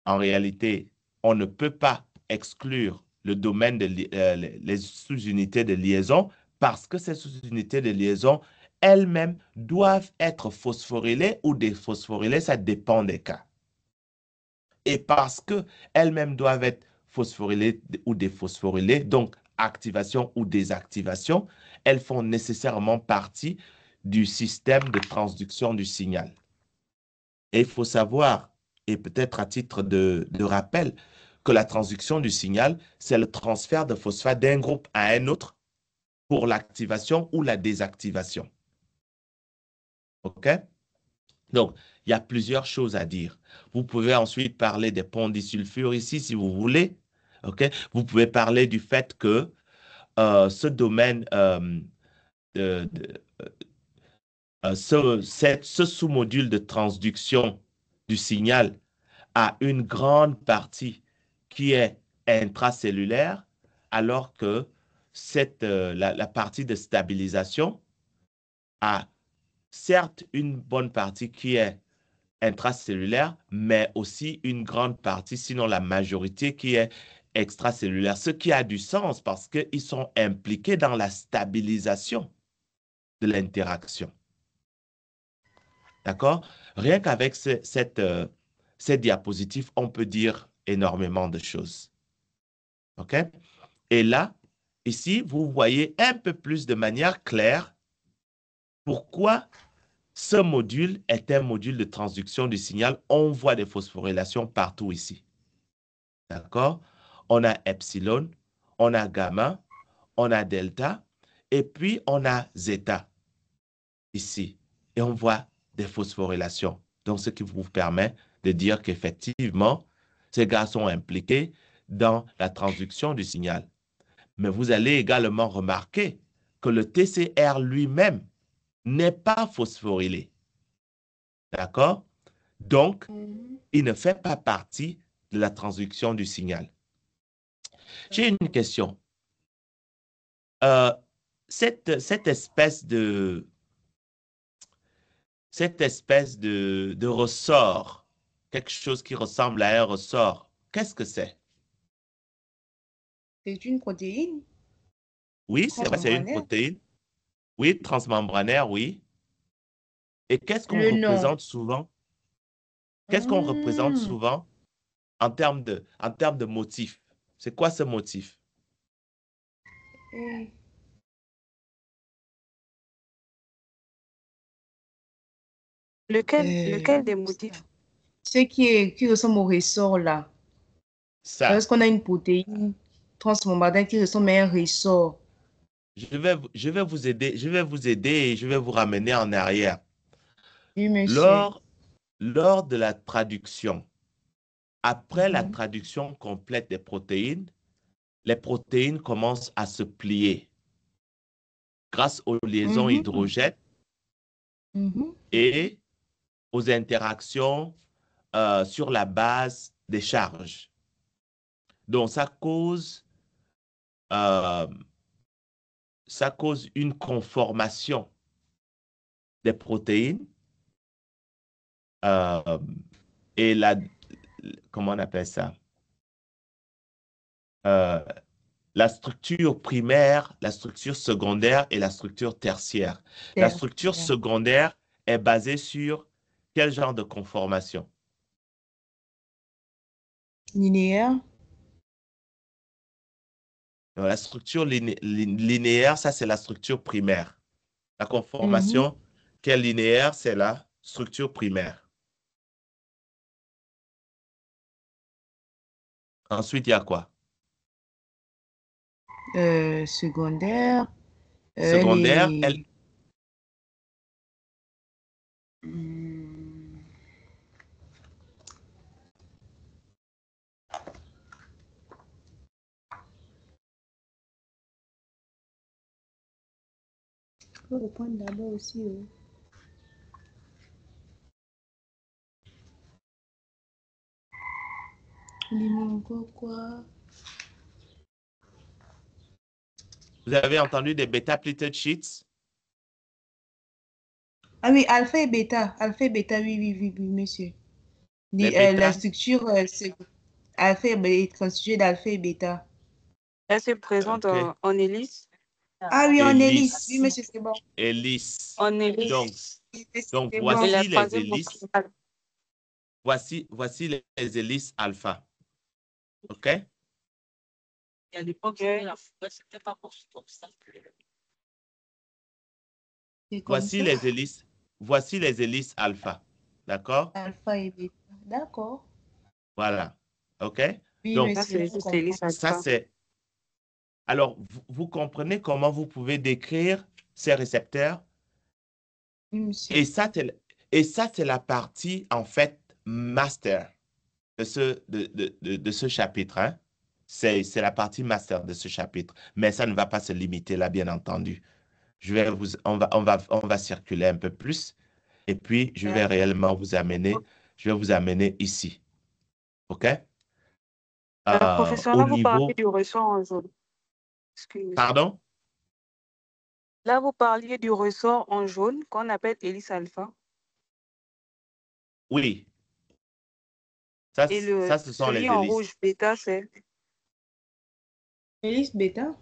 A: En réalité, on ne peut pas exclure le domaine les sous-unités de liaison parce que ces sous-unités de liaison elles-mêmes doivent être phosphorylées ou déphosphorylées, ça dépend des cas. Et parce qu'elles-mêmes doivent être phosphorylées ou déphosphorylées, donc activation ou désactivation, elles font nécessairement partie du système de transduction du signal. Et il faut savoir, et peut-être à titre de rappel, que la transduction du signal, c'est le transfert de phosphate d'un groupe à un autre pour l'activation ou la désactivation. OK? Donc, il y a plusieurs choses à dire. Vous pouvez ensuite parler des ponts disulfures ici, si vous voulez. OK? Vous pouvez parler du fait que ce domaine, ce sous-module de transduction du signal a une grande partie qui est intracellulaire, alors que la partie de stabilisation a certes une bonne partie qui est intracellulaire, mais aussi une grande partie, sinon la majorité, qui est extracellulaire. Ce qui a du sens parce qu'ils sont impliqués dans la stabilisation de l'interaction. D'accord? Rien qu'avec cette diapositive, on peut dire énormément de choses. OK? Et là, ici, vous voyez un peu plus de manière claire pourquoi ce module est un module de transduction du signal. On voit des phosphorylations partout ici. D'accord? On a epsilon, on a gamma, on a delta, et puis on a zeta ici. Et on voit des phosphorylations. Donc, ce qui vous permet de dire qu'effectivement, ces gars sont impliqués dans la transduction du signal. Mais vous allez également remarquer que le TCR lui-même n'est pas phosphorylé. D'accord? Donc, il ne fait pas partie de la transduction du signal. J'ai une question. Cette espèce de ressort, quelque chose qui ressemble à un ressort, qu'est-ce que c'est?
D: C'est une protéine
A: Oui, c'est vrai, c'est une
D: transmembranaire.
A: protéine. Oui, transmembranaire, oui. Et qu'est-ce qu'on
D: Le nom.
A: représente souvent? Qu'est-ce qu'on représente souvent en termes de motif? C'est quoi ce motif?
G: Lequel des motifs?
D: Ce qui ressemble au ressort là.
A: Ça.
D: Parce qu'on a une protéine transmembranaire qui ressemble à un ressort.
A: Je vais vous aider et je vais vous ramener en arrière.
D: Oui, monsieur.
A: Lors de la traduction, après la traduction complète des protéines, les protéines commencent à se plier grâce aux liaisons hydrogènes et aux interactions sur la base des charges. Donc, ça cause une conformation des protéines et comment on appelle ça? La structure primaire, la structure secondaire et la structure tertiaire. La structure secondaire est basée sur quel genre de conformation?
D: Linéaire.
A: Donc, la structure linéaire, ça c'est la structure primaire. La conformation qui est linéaire, c'est la structure primaire. Ensuite, il y a quoi?
D: Secondaire.
A: Secondaire,
D: faut reprendre d'abord aussi. Dis-moi encore quoi?
A: Vous avez entendu des bêta-pleated sheets?
D: Ah oui, alpha et bêta. Alpha et bêta, oui, monsieur. La structure, c'est alpha est constituée d'alpha et bêta.
G: Elle se présente en hélice.
D: Ah oui, en hélice. Oui, monsieur, c'est bon.
A: Hélice.
G: En hélice.
A: Donc
G: Et
A: voici
G: la
A: les
G: troisième
A: hélices. Voici les hélices alpha. OK?
G: Et à l'époque, c'était pas comme ça.
A: Voici les hélices. Voici les hélices alpha. D'accord?
D: Alpha et bêta. D'accord.
A: Voilà. OK?
D: Oui,
A: donc,
D: monsieur,
A: ça c'est... Alors, vous comprenez comment vous pouvez décrire ces récepteurs?
D: Oui, monsieur.
A: Et ça, c'est la partie, en fait, master de ce chapitre. Hein? C'est la partie master de ce chapitre. Mais ça ne va pas se limiter là, bien entendu. On va circuler un peu plus. Et puis, je vais réellement vous amener ici. OK?
G: Professeur,
A: Au
G: là, vous
A: niveau...
G: parlez du ressort en jaune. Excusez-moi.
A: Pardon?
G: Là, vous parliez du ressort en jaune qu'on appelle hélice alpha.
A: Oui. Ça,
G: Et
A: ce sont les
G: celui en
A: hélices.
G: rouge bêta, c'est...
D: Hélice bêta?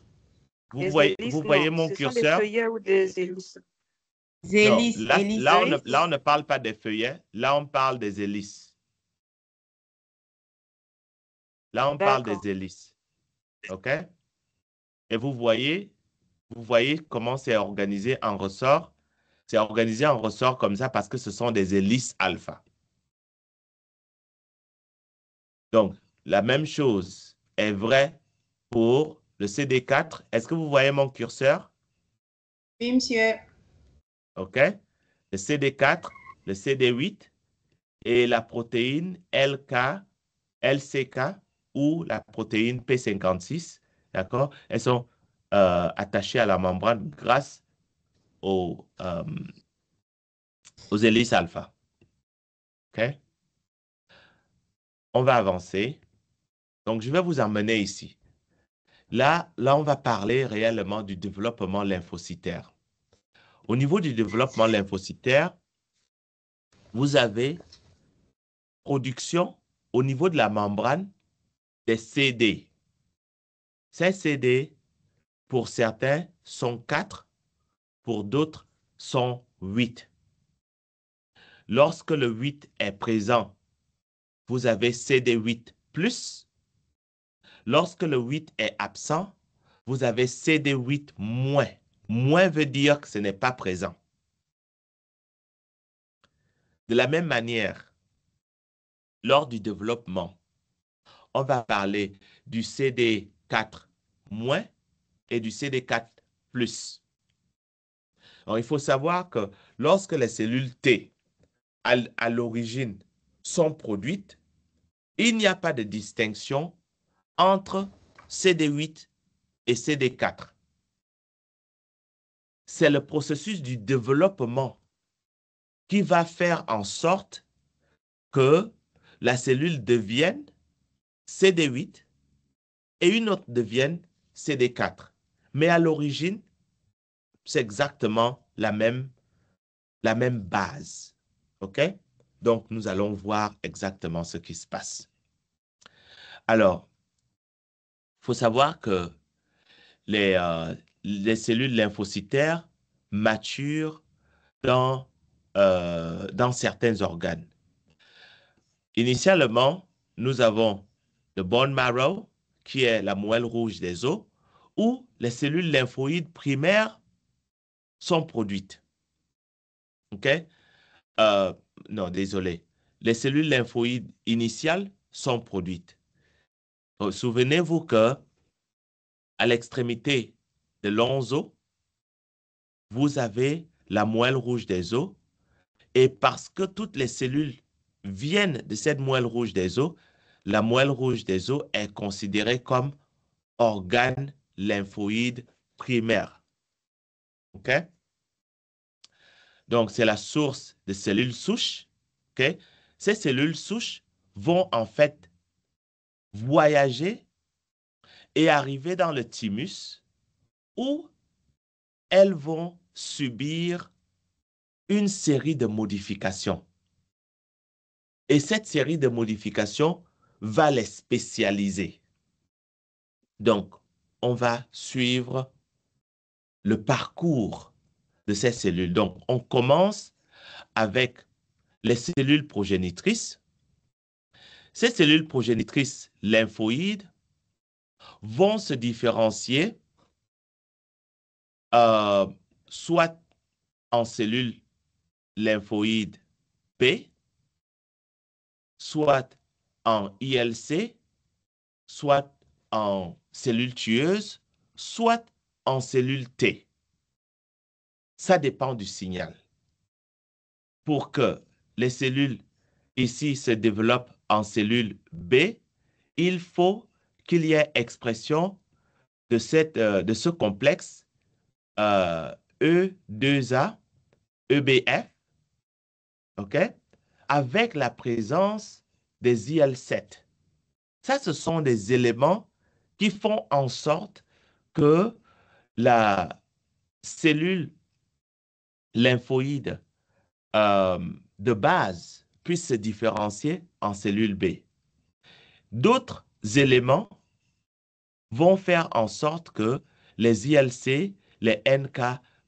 A: Vous voyez mon
G: ce
A: curseur?
G: sont des feuillets ou des hélices?
A: Non, là, on ne parle pas des feuillets. Là, on parle des hélices. Là, on parle des hélices. OK? Et vous voyez comment c'est organisé en ressort. C'est organisé en ressort comme ça parce que ce sont des hélices alpha. Donc, la même chose est vraie pour le CD4. Est-ce que vous voyez mon curseur?
D: Oui, monsieur.
A: OK? Le CD4, le CD8 et la protéine LCK ou la protéine P56, d'accord? Elles sont attachées à la membrane grâce aux hélices alpha. OK? On va avancer. Donc, je vais vous emmener ici. Là, on va parler réellement du développement lymphocytaire. Au niveau du développement lymphocytaire, vous avez production au niveau de la membrane des CD. Ces CD, pour certains, sont 4, pour d'autres, sont 8. Lorsque le 8 est présent, vous avez CD8+. Lorsque le 8 est absent, vous avez CD8-. Moins veut dire que ce n'est pas présent. De la même manière, lors du développement, on va parler du CD4- et du CD4+. Alors, il faut savoir que lorsque les cellules T, à l'origine, sont produites, il n'y a pas de distinction entre CD8 et CD4. C'est le processus du développement qui va faire en sorte que la cellule devienne CD8 et une autre devienne CD4. Mais à l'origine, c'est exactement la même base. OK? Donc, nous allons voir exactement ce qui se passe. Alors, il faut savoir que les cellules lymphocytaires maturent dans certains organes. Initialement, nous avons le bone marrow, qui est la moelle rouge des os, où les cellules lymphoïdes primaires sont produites. OK? Non, désolé. Les cellules lymphoïdes initiales sont produites. Souvenez-vous que à l'extrémité de longs os, vous avez la moelle rouge des os. Et parce que toutes les cellules viennent de cette moelle rouge des os, la moelle rouge des os est considérée comme organe lymphoïde primaire. OK? Donc, c'est la source de cellules souches. Okay? Ces cellules souches vont en fait voyager et arriver dans le thymus où elles vont subir une série de modifications. Et cette série de modifications va les spécialiser. Donc, on va suivre le parcours de ces cellules. Donc, on commence avec les cellules progénitrices. Ces cellules progénitrices lymphoïdes vont se différencier soit en cellules lymphoïdes P, soit en ILC, soit en cellules tueuses, soit en cellules T. Ça dépend du signal. Pour que les cellules ici se développent en cellules B, il faut qu'il y ait expression de ce complexe E2A, EBF, OK, avec la présence des IL-7. Ça, ce sont des éléments qui font en sorte que la cellule lymphoïde de base puisse se différencier en cellule B. D'autres éléments vont faire en sorte que les ILC, les NK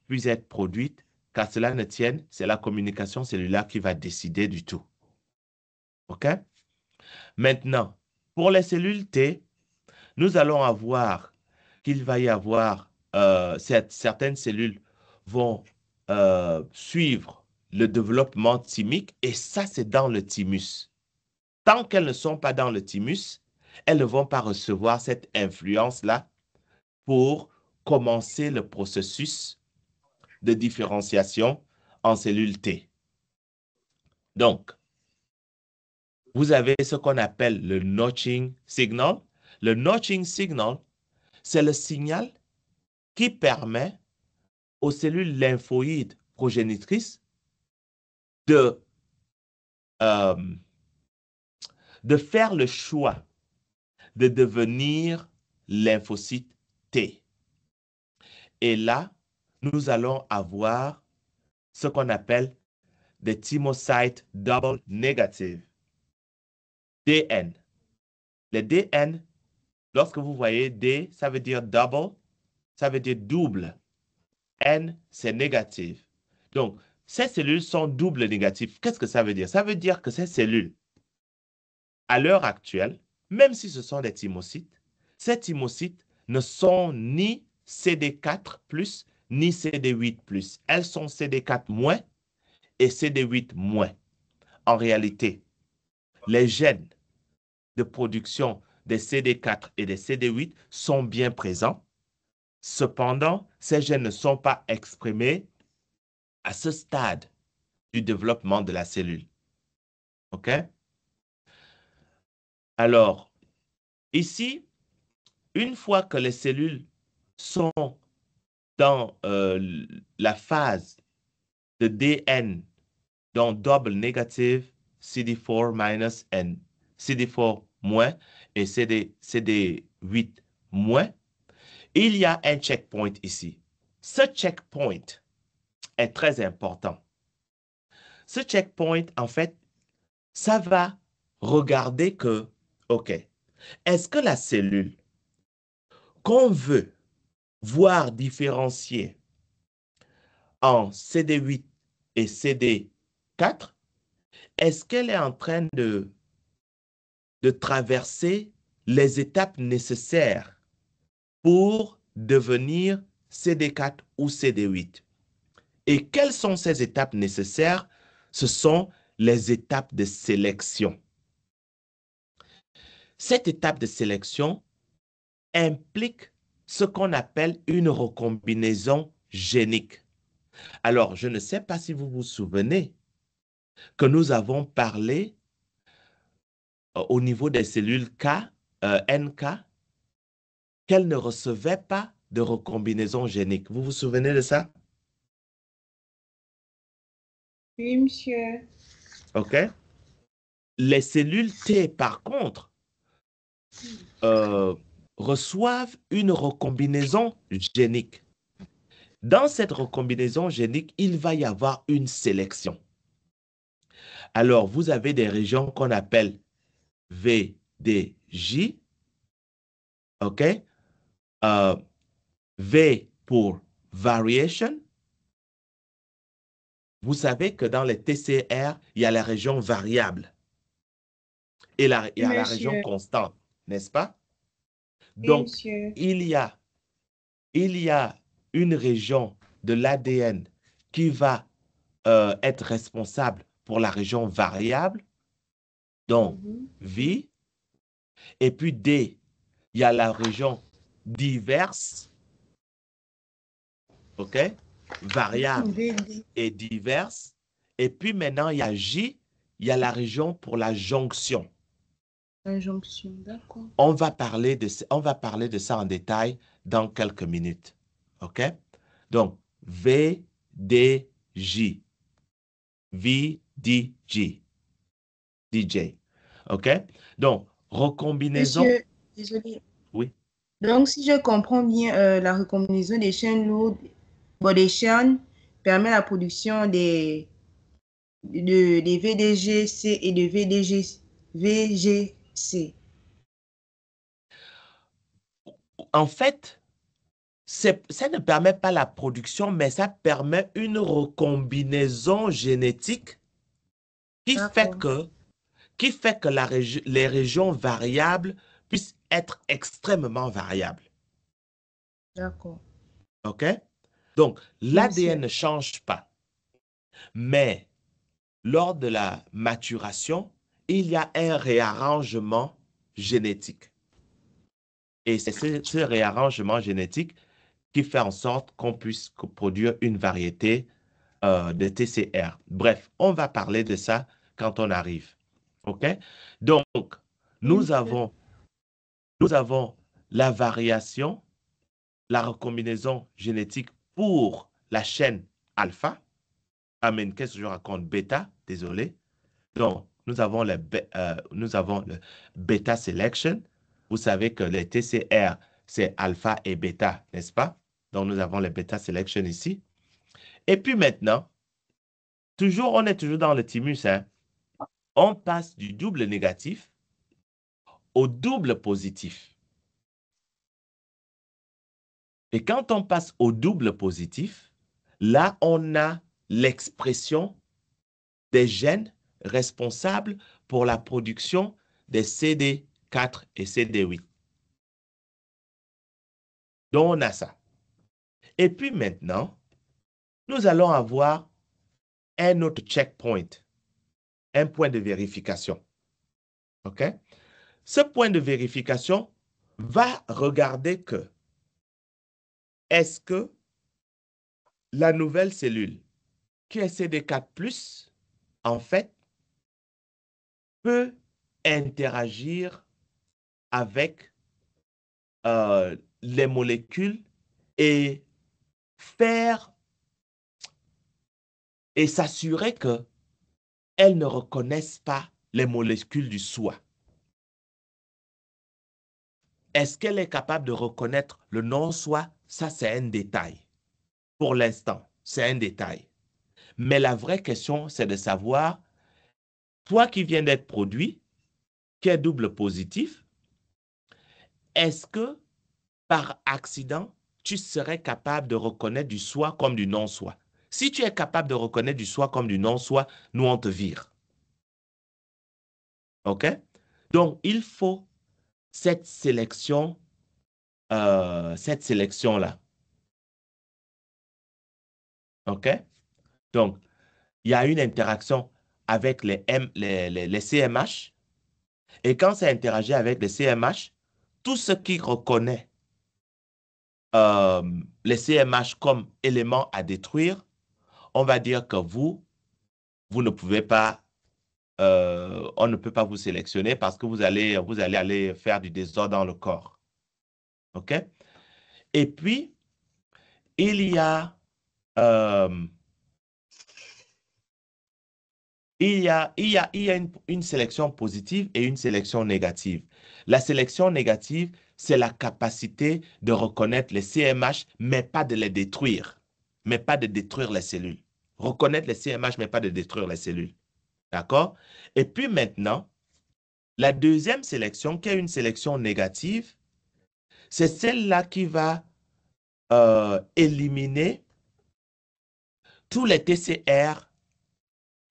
A: puissent être produites, qu'à cela ne tienne, c'est la communication cellulaire qui va décider du tout. OK? Maintenant, pour les cellules T, nous allons avoir qu'il va y avoir certaines cellules vont suivre le développement thymique et ça, c'est dans le thymus. Tant qu'elles ne sont pas dans le thymus, elles ne vont pas recevoir cette influence-là pour commencer le processus de différenciation en cellules T. Donc, vous avez ce qu'on appelle le notching signal. Le notching signal, c'est le signal qui permet aux cellules lymphoïdes progénitrices de faire le choix de devenir lymphocyte T. Et là, nous allons avoir ce qu'on appelle des thymocytes double negative, DN. Les DN, lorsque vous voyez D, ça veut dire double, ça veut dire double. N, c'est négatif. Donc, ces cellules sont double négatives. Qu'est-ce que ça veut dire? Ça veut dire que ces cellules, à l'heure actuelle, même si ce sont des thymocytes, ces thymocytes ne sont ni CD4+, ni CD8+. Elles sont CD4- et CD8-. En réalité, les gènes de production des CD4 et des CD8 sont bien présents. Cependant, ces gènes ne sont pas exprimés à ce stade du développement de la cellule. OK? Alors, ici, une fois que les cellules sont dans la phase de DN, donc double négative, CD4- et CD4- et CD8-, il y a un checkpoint ici. Ce checkpoint est très important. Ce checkpoint, en fait, ça va regarder que, OK, est-ce que la cellule qu'on veut voir différencier en CD8 et CD4, est-ce qu'elle est en train de traverser les étapes nécessaires pour devenir CD4 ou CD8? Et quelles sont ces étapes nécessaires? Ce sont les étapes de sélection. Cette étape de sélection implique ce qu'on appelle une recombinaison génique. Alors, je ne sais pas si vous vous souvenez que nous avons parlé au niveau des cellules NK, qu'elles ne recevaient pas de recombinaison génique. Vous vous souvenez de ça?
D: Oui, monsieur.
A: OK? Les cellules T, par contre, reçoivent une recombinaison génique. Dans cette recombinaison génique, il va y avoir une sélection. Alors, vous avez des régions qu'on appelle VDJ, OK? V pour variation. Vous savez que dans les TCR, il y a la région variable et il y a la région
D: Monsieur.
A: constante, n'est-ce pas?
D: Oui,
A: Donc,
D: monsieur.
A: il y a une région de l'ADN qui va être responsable pour la région variable, donc V, et puis D, il y a la région diverse, OK? Variable
D: VD.
A: et diverse. Et puis maintenant, il y a J, il y a la région pour la jonction.
D: Injonction, d'accord.
A: On va parler de ça en détail dans quelques minutes. OK? Donc, V, D, J. V, D, G. DJ. OK? Donc, recombinaison.
D: Monsieur, désolé.
A: Oui.
D: Donc, si je comprends bien, la recombinaison des chaînes lourdes, bon, des chaînes permet la production des VDGC et de VGC.
A: En fait, ça ne permet pas la production, mais ça permet une recombinaison génétique qui fait
D: D'accord.
A: que les régions variables puissent être extrêmement variables.
D: D'accord.
A: OK? Donc, l'ADN
D: Monsieur.
A: ne change pas, mais lors de la maturation, il y a un réarrangement génétique. Et c'est ce réarrangement génétique qui fait en sorte qu'on puisse produire une variété de TCR. Bref, on va parler de ça quand on arrive. OK? Donc,
D: Oui,
A: nous
D: monsieur.
A: avons, nous avons la variation, la recombinaison génétique pour la chaîne alpha. Amen, qu'est-ce que je raconte? Bêta, désolé. Donc, nous avons le bêta selection. Vous savez que les TCR, c'est alpha et bêta, n'est-ce pas? Donc, nous avons le bêta selection ici. Et puis maintenant, on est toujours dans le thymus, hein? On passe du double négatif au double positif. Et quand on passe au double positif, là, on a l'expression des gènes responsables pour la production des CD4 et CD8. Donc, on a ça. Et puis maintenant, nous allons avoir un autre checkpoint, un point de vérification. OK? Ce point de vérification va regarder que est-ce que la nouvelle cellule qui est CD4+, en fait, peut interagir avec les molécules et faire et s'assurer qu'elles ne reconnaissent pas les molécules du soi. Est-ce qu'elle est capable de reconnaître le non-soi? Ça, c'est un détail. Pour l'instant, c'est un détail. Mais la vraie question, c'est de savoir, toi qui viens d'être produit, qui est double positif, est-ce que par accident, tu serais capable de reconnaître du soi comme du non-soi? Si tu es capable de reconnaître du soi comme du non-soi, nous, on te vire. OK? Donc, il faut cette sélection, là. OK? Donc, il y a une interaction avec les CMH. Et quand ça interagit avec les CMH, tout ce qui reconnaît les CMH comme éléments à détruire, on va dire que vous ne pouvez pas, on ne peut pas vous sélectionner parce que vous allez aller faire du désordre dans le corps. OK? Et puis, il y a il y a une sélection positive et une sélection négative. La sélection négative, c'est la capacité de reconnaître les CMH, mais pas de les détruire. Mais pas de détruire les cellules. Reconnaître les CMH, mais pas de détruire les cellules. D'accord? Et puis maintenant, la deuxième sélection, qui est une sélection négative, c'est celle-là qui va éliminer tous les TCR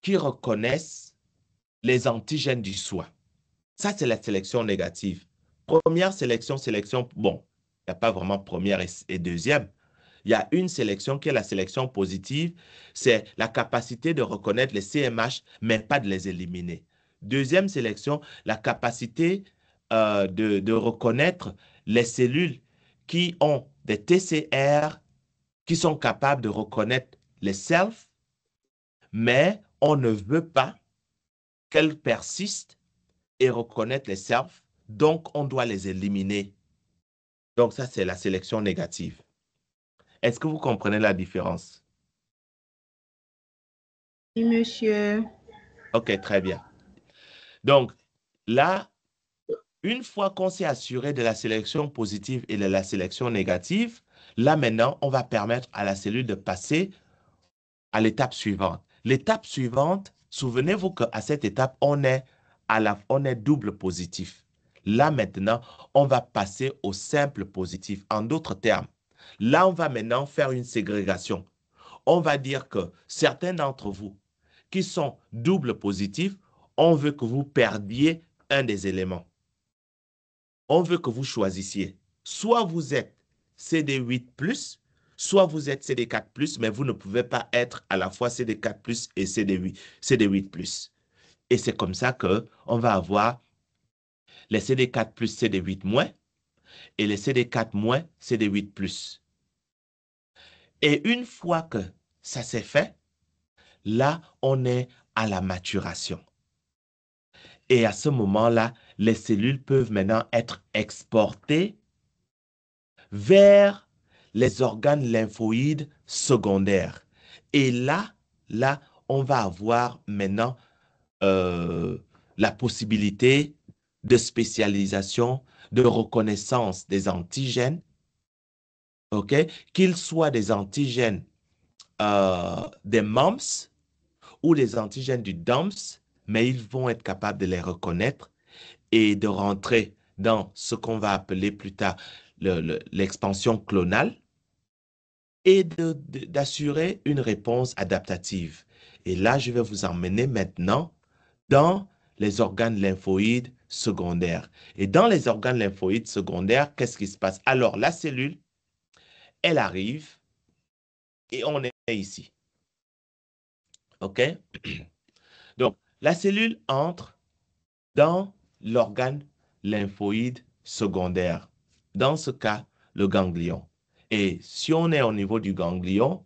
A: qui reconnaissent les antigènes du soi. Ça, c'est la sélection négative. Première sélection, bon, il n'y a pas vraiment première et deuxième. Il y a une sélection qui est la sélection positive, c'est la capacité de reconnaître les CMH, mais pas de les éliminer. Deuxième sélection, la capacité de reconnaître les cellules qui ont des TCR, qui sont capables de reconnaître les self, mais on ne veut pas qu'elles persistent et reconnaître les self, donc on doit les éliminer. Donc ça, c'est la sélection négative. Est-ce que vous comprenez la différence?
D: Oui, monsieur.
A: OK, très bien. Donc là, une fois qu'on s'est assuré de la sélection positive et de la sélection négative, là maintenant, on va permettre à la cellule de passer à l'étape suivante. L'étape suivante, souvenez-vous qu'à cette étape, on est double positif. Là maintenant, on va passer au simple positif. En d'autres termes, là, on va maintenant faire une ségrégation. On va dire que certains d'entre vous qui sont double positifs, on veut que vous perdiez un des éléments. On veut que vous choisissiez. Soit vous êtes CD8+, soit vous êtes CD4+, mais vous ne pouvez pas être à la fois CD4+ et CD8+. Et c'est comme ça qu'on va avoir les CD4+, CD8- et les CD4-, CD8+. Et une fois que ça s'est fait, là, on est à la maturation. Et à ce moment-là, les cellules peuvent maintenant être exportées vers les organes lymphoïdes secondaires. Et là, on va avoir maintenant la possibilité de spécialisation, de reconnaissance des antigènes, OK? Qu'ils soient des antigènes des MUMS ou des antigènes du DUMPS, mais ils vont être capables de les reconnaître et de rentrer dans ce qu'on va appeler plus tard l'expansion clonale et d'assurer une réponse adaptative. Et là, je vais vous emmener maintenant dans les organes lymphoïdes secondaires. Et dans les organes lymphoïdes secondaires, qu'est-ce qui se passe? Alors, la cellule, elle arrive et on est ici. OK? Donc, la cellule entre dans l'organe lymphoïde secondaire. Dans ce cas, le ganglion. Et si on est au niveau du ganglion,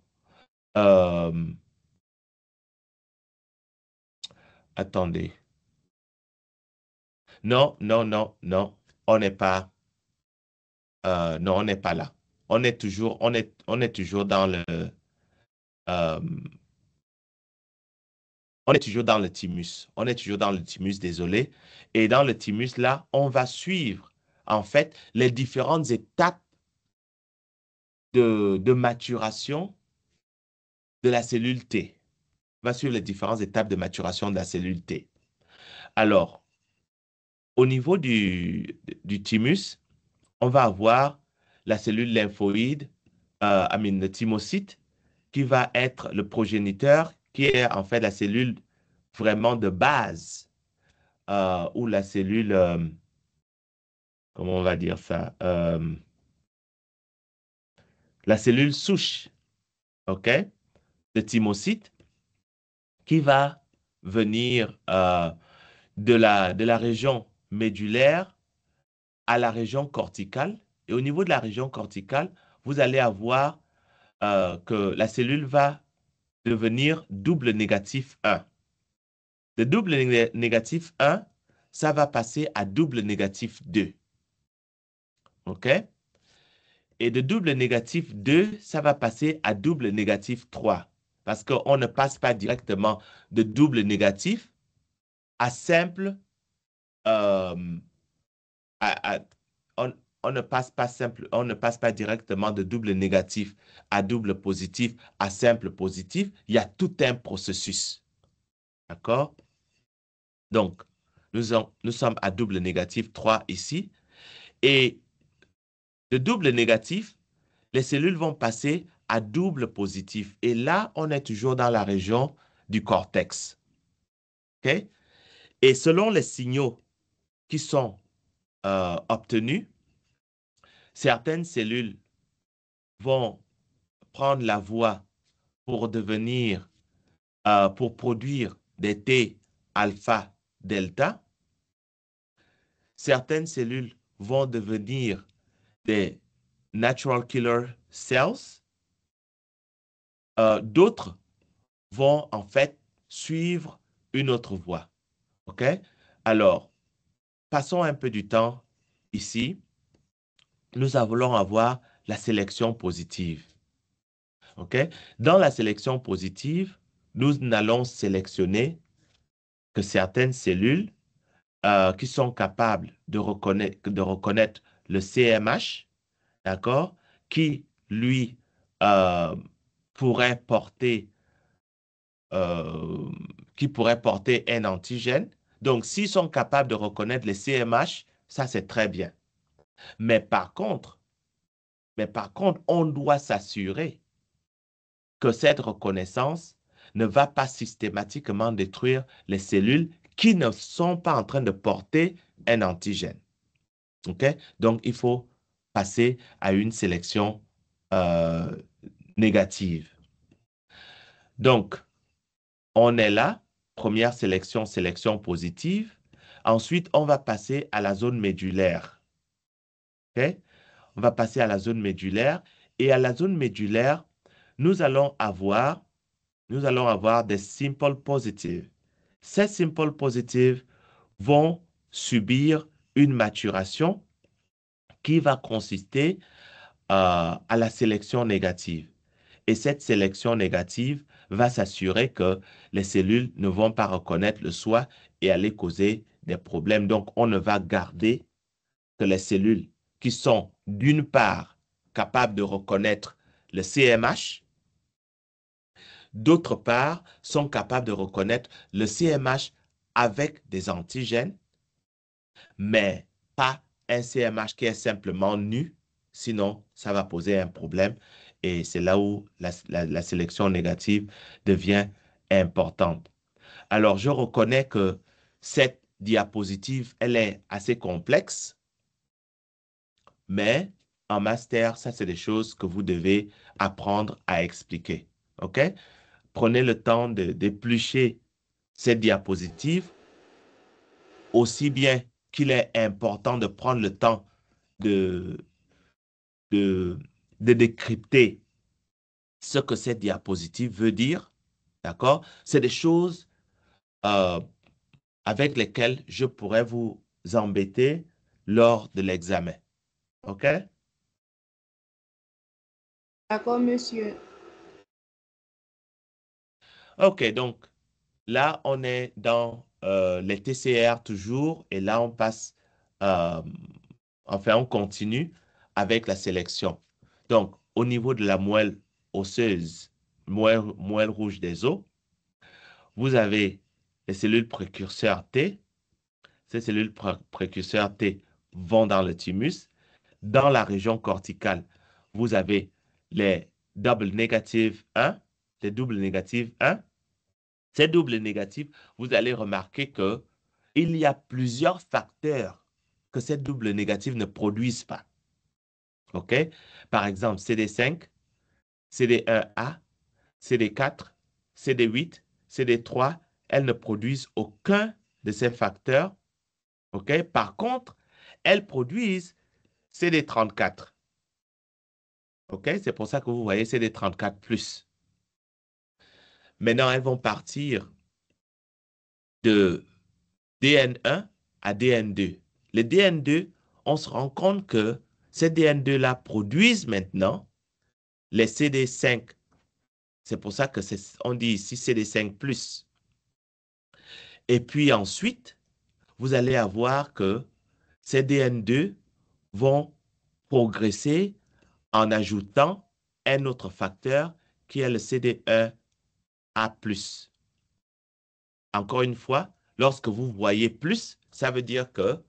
A: attendez. Non, on n'est pas, non, on n'est pas là. On est toujours dans le, on est toujours dans le thymus. On est toujours dans le thymus, désolé. Et dans le thymus, là, on va suivre, en fait, les différentes étapes de maturation de la cellule T. On va suivre les différentes étapes de maturation de la cellule T. Alors, au niveau du thymus, on va avoir la cellule lymphoïde, le thymocyte, qui va être le progéniteur, qui est en fait la cellule vraiment de base, ou la cellule, comment on va dire ça, la cellule souche, OK, de thymocyte, qui va venir de la région médulaire à la région corticale. Et au niveau de la région corticale, vous allez avoir que la cellule va devenir double négatif 1. De double négatif 1, ça va passer à double négatif 2. OK? Et de double négatif 2, ça va passer à double négatif 3. parce qu'on ne passe pas directement de double négatif à simple, on ne passe pas directement de double négatif à double positif à simple positif. Il y a tout un processus. D'accord? Donc, nous sommes à double négatif 3 ici. Et de double négatif, les cellules vont passer à double positif. Et là, on est toujours dans la région du cortex. OK? Et selon les signaux qui sont obtenus, certaines cellules vont prendre la voie pour devenir, pour produire des T alpha delta. Certaines cellules vont devenir des natural killer cells. D'autres vont en fait suivre une autre voie. OK? Alors, passons un peu du temps ici. Nous allons avoir la sélection positive. OK? Dans la sélection positive, nous n'allons sélectionner que certaines cellules qui sont capables de reconnaître le CMH, d'accord? Qui, lui, pourrait porter un antigène. Donc, s'ils sont capables de reconnaître les CMH, ça, c'est très bien. Mais par contre, on doit s'assurer que cette reconnaissance ne va pas systématiquement détruire les cellules qui ne sont pas en train de porter un antigène. OK? Donc, il faut passer à une sélection négative. Donc, on est là, première sélection, sélection positive. Ensuite, on va passer à la zone médulaire. OK? On va passer à la zone médulaire. Et à la zone médulaire, nous allons avoir des simple positives. Ces simple positives vont subir une maturation qui va consister à la sélection négative. Et cette sélection négative va s'assurer que les cellules ne vont pas reconnaître le soi et aller causer des problèmes. Donc, on ne va garder que les cellules qui sont, d'une part, capables de reconnaître le CMH, d'autre part, sont capables de reconnaître le CMH avec des antigènes, mais pas un CMH qui est simplement nu, sinon ça va poser un problème et c'est là où la sélection négative devient importante. Alors, je reconnais que cette diapositive, elle est assez complexe, mais en master, ça, c'est des choses que vous devez apprendre à expliquer. OK? Prenez le temps d'éplucher cette diapositive, aussi bien qu'il est important de prendre le temps de décrypter ce que cette diapositive veut dire. D'accord? C'est des choses avec lesquelles je pourrais vous embêter lors de l'examen. OK?
D: D'accord, monsieur.
A: OK, donc là, on est dans les TCR toujours et là, on passe, enfin, on continue avec la sélection. Donc, au niveau de la moelle osseuse, moelle rouge des os, vous avez les cellules précurseurs T. Ces cellules précurseurs T vont dans le thymus. Dans la région corticale, vous avez les double négatifs 1, les doubles négatifs 1. Ces doubles négatifs, vous allez remarquer qu'il y a plusieurs facteurs que ces doubles négatifs ne produisent pas. OK? Par exemple, CD5, CD1A, CD4, CD8, CD3, elles ne produisent aucun de ces facteurs. OK? Par contre, elles produisent CD34. OK? C'est pour ça que vous voyez CD34+. Maintenant, elles vont partir de DN1 à DN2. Le DN2, on se rend compte que ces DN2-là produisent maintenant les CD5 C'est pour ça que on dit ici CD5+. Et puis ensuite, vous allez avoir que ces DN2 vont progresser en ajoutant un autre facteur qui est le CD1A+. Encore une fois, lorsque vous voyez plus, ça veut dire que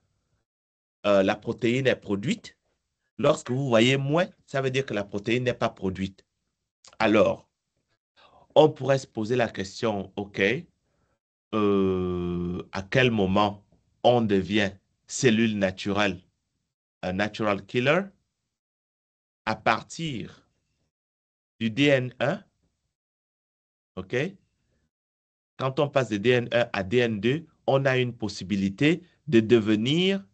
A: la protéine est produite. Lorsque vous voyez moins, ça veut dire que la protéine n'est pas produite. Alors, on pourrait se poser la question, OK, à quel moment on devient cellule naturelle, un natural killer? À partir du DN1, OK? Quand on passe de DN1 à DN2, on a une possibilité de devenir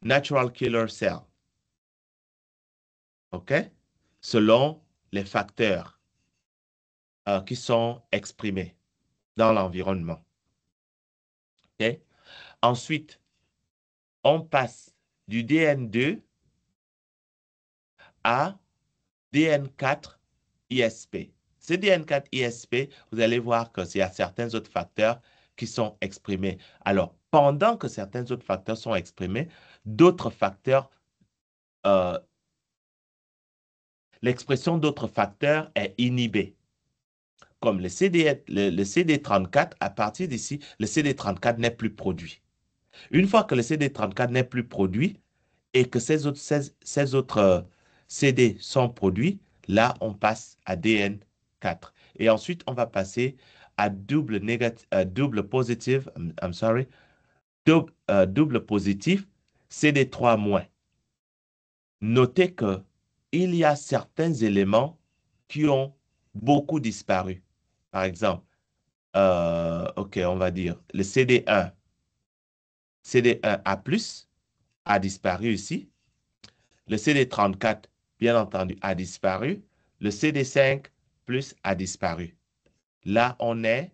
A: natural killer cell. OK? Selon les facteurs qui sont exprimés dans l'environnement. OK? Ensuite, on passe du DN2 à DN4 ISP. Ce DN4 ISP, vous allez voir qu'il y a certains autres facteurs qui sont exprimés. Alors, pendant que certains autres facteurs sont exprimés, d'autres facteurs, l'expression d'autres facteurs est inhibée. Comme le CD34, à partir d'ici, le CD34 n'est plus produit. Une fois que le CD34 n'est plus produit et que ces autres CD sont produits, là, on passe à DN4. Et ensuite, on va passer à double positif, double positif, CD3-. Notez qu'il y a certains éléments qui ont beaucoup disparu. Par exemple, OK, on va dire le CD1A+ a disparu ici. Le CD34, bien entendu, a disparu. Le CD5+ a disparu. Là, on est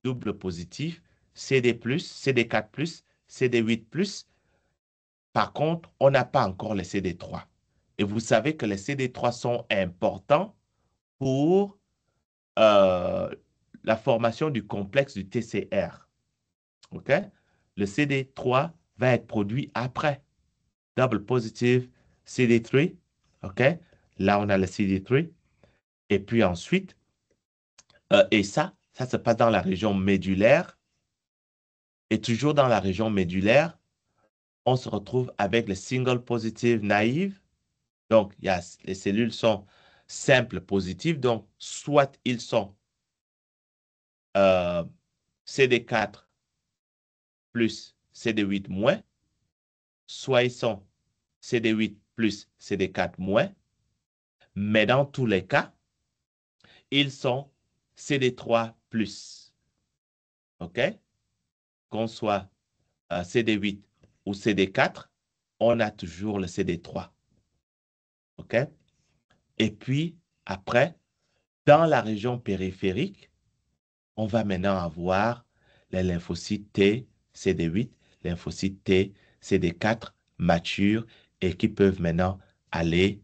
A: double positif, CD+, CD4+, CD8+. Par contre, on n'a pas encore le CD3. Et vous savez que les CD3 sont importants pour la formation du complexe du TCR. OK? Le CD3 va être produit après. Double positive CD3. OK? Là, on a le CD3. Et puis ensuite, et ça se passe dans la région médulaire. Et toujours dans la région médulaire, on se retrouve avec le single positive naïve. Donc, les cellules sont simples positives. Donc, soit ils sont CD4 plus CD8 moins, soit ils sont CD8 plus CD4 moins, mais dans tous les cas, ils sont CD3 plus. OK? Qu'on soit CD8 ou CD4, on a toujours le CD3. OK? Et puis, après, dans la région périphérique, on va maintenant avoir les lymphocytes T, CD8, lymphocytes T, CD4 matures et qui peuvent maintenant aller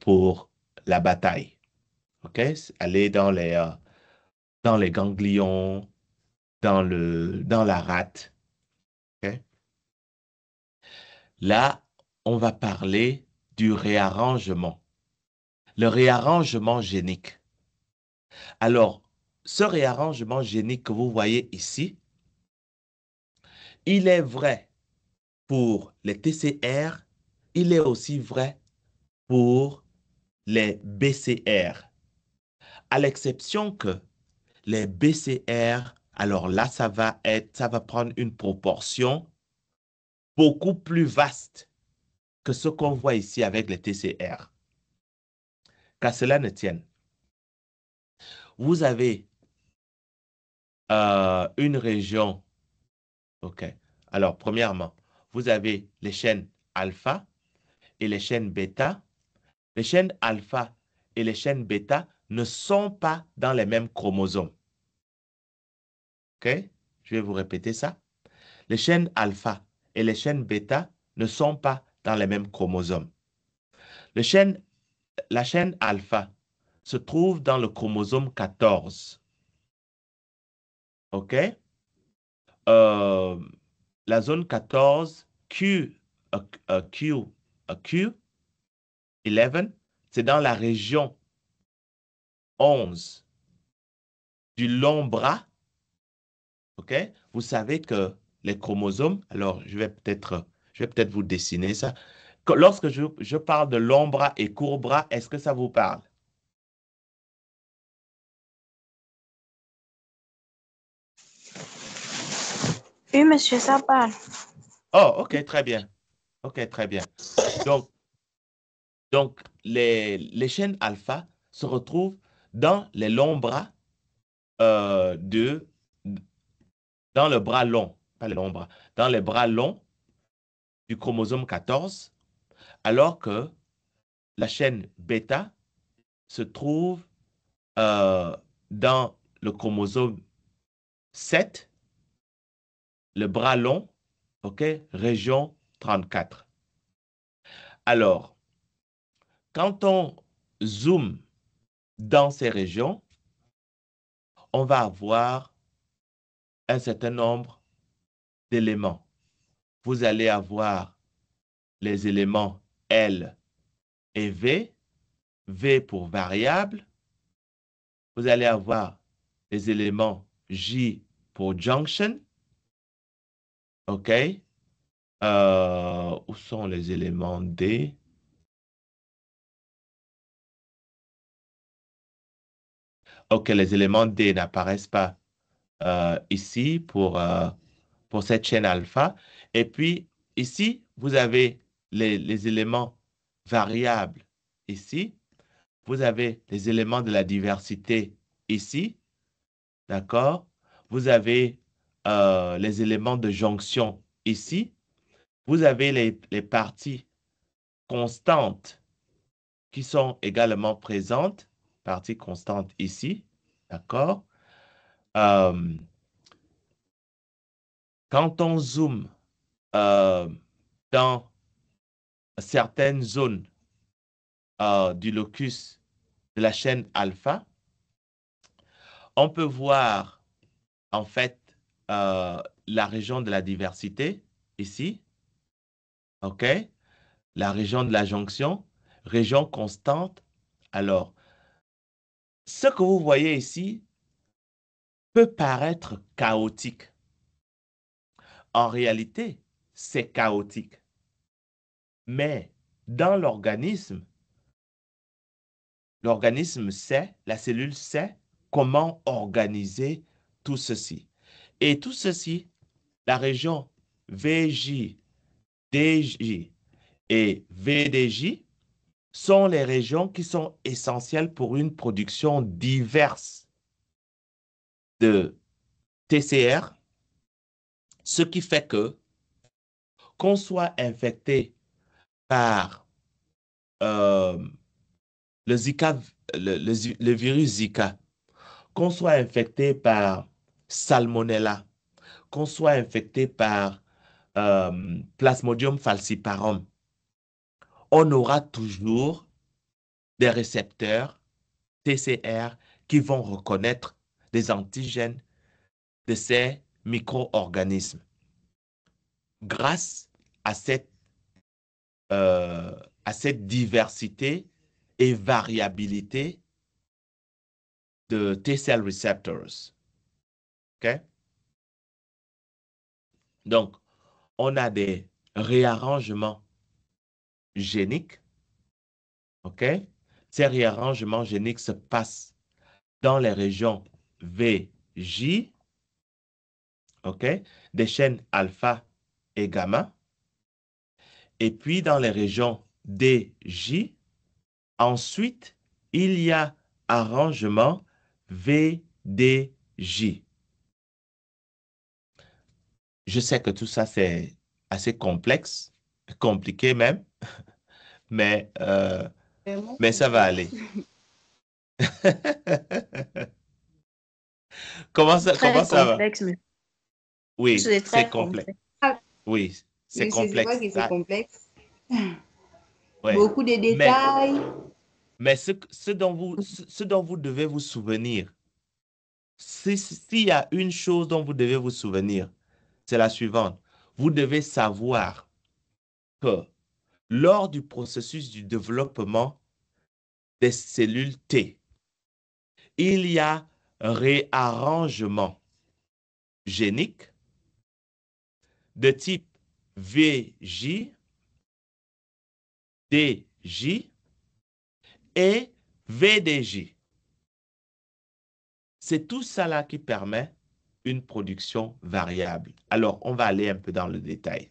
A: pour la bataille. OK? Aller dans les ganglions, dans la rate. OK? Là, on va parler du réarrangement. Le réarrangement génique. Alors, ce réarrangement génique que vous voyez ici, il est vrai pour les TCR, il est aussi vrai pour les BCR. À l'exception que les BCR, alors là, ça va prendre une proportion beaucoup plus vaste que ce qu'on voit ici avec les TCR. Qu'à cela ne tienne. Vous avez une région, OK. Alors, premièrement, vous avez les chaînes alpha et les chaînes bêta. Les chaînes alpha et les chaînes bêta ne sont pas dans les mêmes chromosomes. OK? Je vais vous répéter ça. Les chaînes alpha et les chaînes bêta ne sont pas dans les mêmes chromosomes. La chaîne alpha se trouve dans le chromosome 14. OK? La zone 14, Q11, c'est dans la région 11 du long bras. OK? Vous savez que les chromosomes, alors je vais peut-être vous dessiner ça. Lorsque je parle de long bras et court bras, est-ce que ça vous parle?
G: Oui, monsieur, ça parle.
A: Oh, OK, très bien. OK, très bien. Donc les chaînes alpha se retrouvent dans les longs bras dans le bras long, pas les longs bras, dans les bras longs du chromosome 14, alors que la chaîne bêta se trouve dans le chromosome 7, le bras long, OK, région 34. Alors, quand on zoome dans ces régions, on va avoir un certain nombre d'éléments. Vous allez avoir les éléments L et V, V pour variable. Vous allez avoir les éléments J pour junction. OK? Où sont les éléments D? OK, les éléments D n'apparaissent pas ici pour cette chaîne alpha. Et puis, ici, vous avez les éléments variables ici. Vous avez les éléments de la diversité ici. D'accord? Vous avez les éléments de jonction ici. Vous avez les parties constantes qui sont également présentes. Parties constantes ici. D'accord? Quand on zoome dans certaines zones du locus de la chaîne alpha, on peut voir en fait la région de la diversité ici, OK? La région de la jonction, région constante. Alors, ce que vous voyez ici peut paraître chaotique. En réalité, c'est chaotique. Mais dans l'organisme sait, la cellule sait comment organiser tout ceci. Et tout ceci, la région VJ, DJ et VDJ sont les régions qui sont essentielles pour une production diverse de TCR, ce qui fait que qu'on soit infecté par le Zika, le virus Zika, qu'on soit infecté par Salmonella, qu'on soit infecté par Plasmodium falciparum, on aura toujours des récepteurs TCR qui vont reconnaître les antigènes de ces micro-organismes. Grâce à cette diversité et variabilité de T-cell receptors. OK? Donc, on a des réarrangements géniques. OK? Ces réarrangements géniques se passent dans les régions VJ, OK? Des chaînes alpha et gamma. Et puis dans les régions DJ, ensuite, il y a arrangement VDJ. Je sais que tout ça, c'est assez complexe, compliqué même, mais ça va aller. Comment ça va?
C: Complexe, mais
A: Oui,
C: c'est
A: c'est
C: très
A: complexe.
C: complexe.
A: Oui, c'est
D: Monsieur, c'est
A: complexe.
D: vrai que c'est complexe.
A: Ouais.
D: Beaucoup de
A: Mais
D: détails.
A: Mais ce dont vous devez vous souvenir, s'il y a une chose dont vous devez vous souvenir, c'est la suivante. Vous devez savoir que lors du processus du développement des cellules T, il y a réarrangement génique de type VJ, DJ et VDJ. C'est tout ça là qui permet une production variable. Alors, on va aller un peu dans le détail.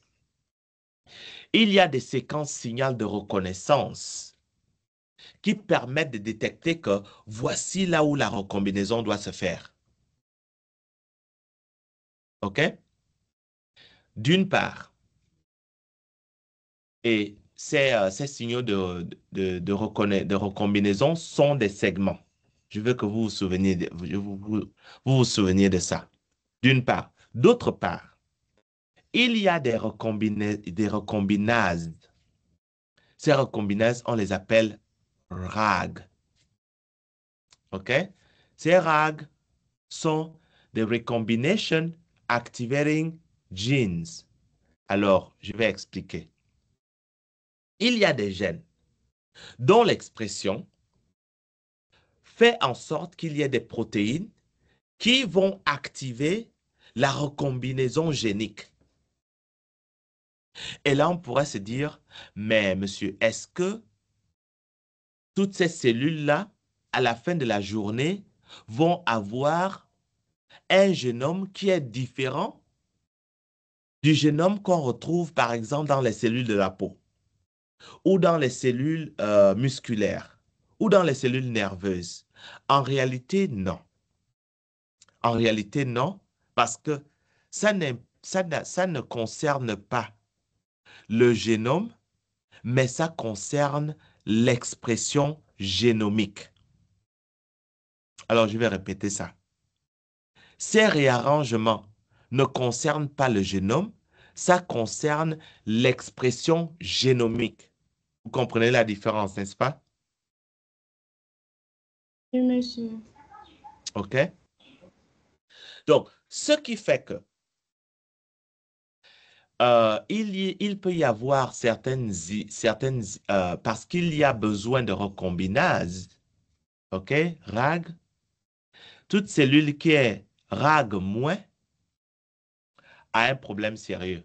A: Il y a des séquences signal de reconnaissance qui permettent de détecter que voici là où la recombinaison doit se faire. OK? D'une part, et ces signaux de recombinaison sont des segments. Je veux que vous vous souveniez vous souveniez de ça. D'une part. D'autre part, il y a des recombinases. Ces recombinases, on les appelle RAG. OK? Ces RAG sont des Recombination Activating Genes. Alors, je vais expliquer. Il y a des gènes dont l'expression fait en sorte qu'il y ait des protéines qui vont activer la recombinaison génique. Et là, on pourrait se dire, mais monsieur, est-ce que toutes ces cellules-là, à la fin de la journée, vont avoir un génome qui est différent du génome qu'on retrouve, par exemple, dans les cellules de la peau, ou dans les cellules musculaires, ou dans les cellules nerveuses? En réalité, non. En réalité, non, parce que ça ne concerne pas le génome, mais ça concerne l'expression génomique. Alors, je vais répéter ça. Ces réarrangements ne concernent pas le génome, ça concerne l'expression génomique. Vous comprenez la différence, n'est-ce pas?
D: Oui, monsieur.
A: OK? Donc, ce qui fait que il peut y avoir parce qu'il y a besoin de recombinase, OK, RAG, toute cellule qui est RAG- a un problème sérieux.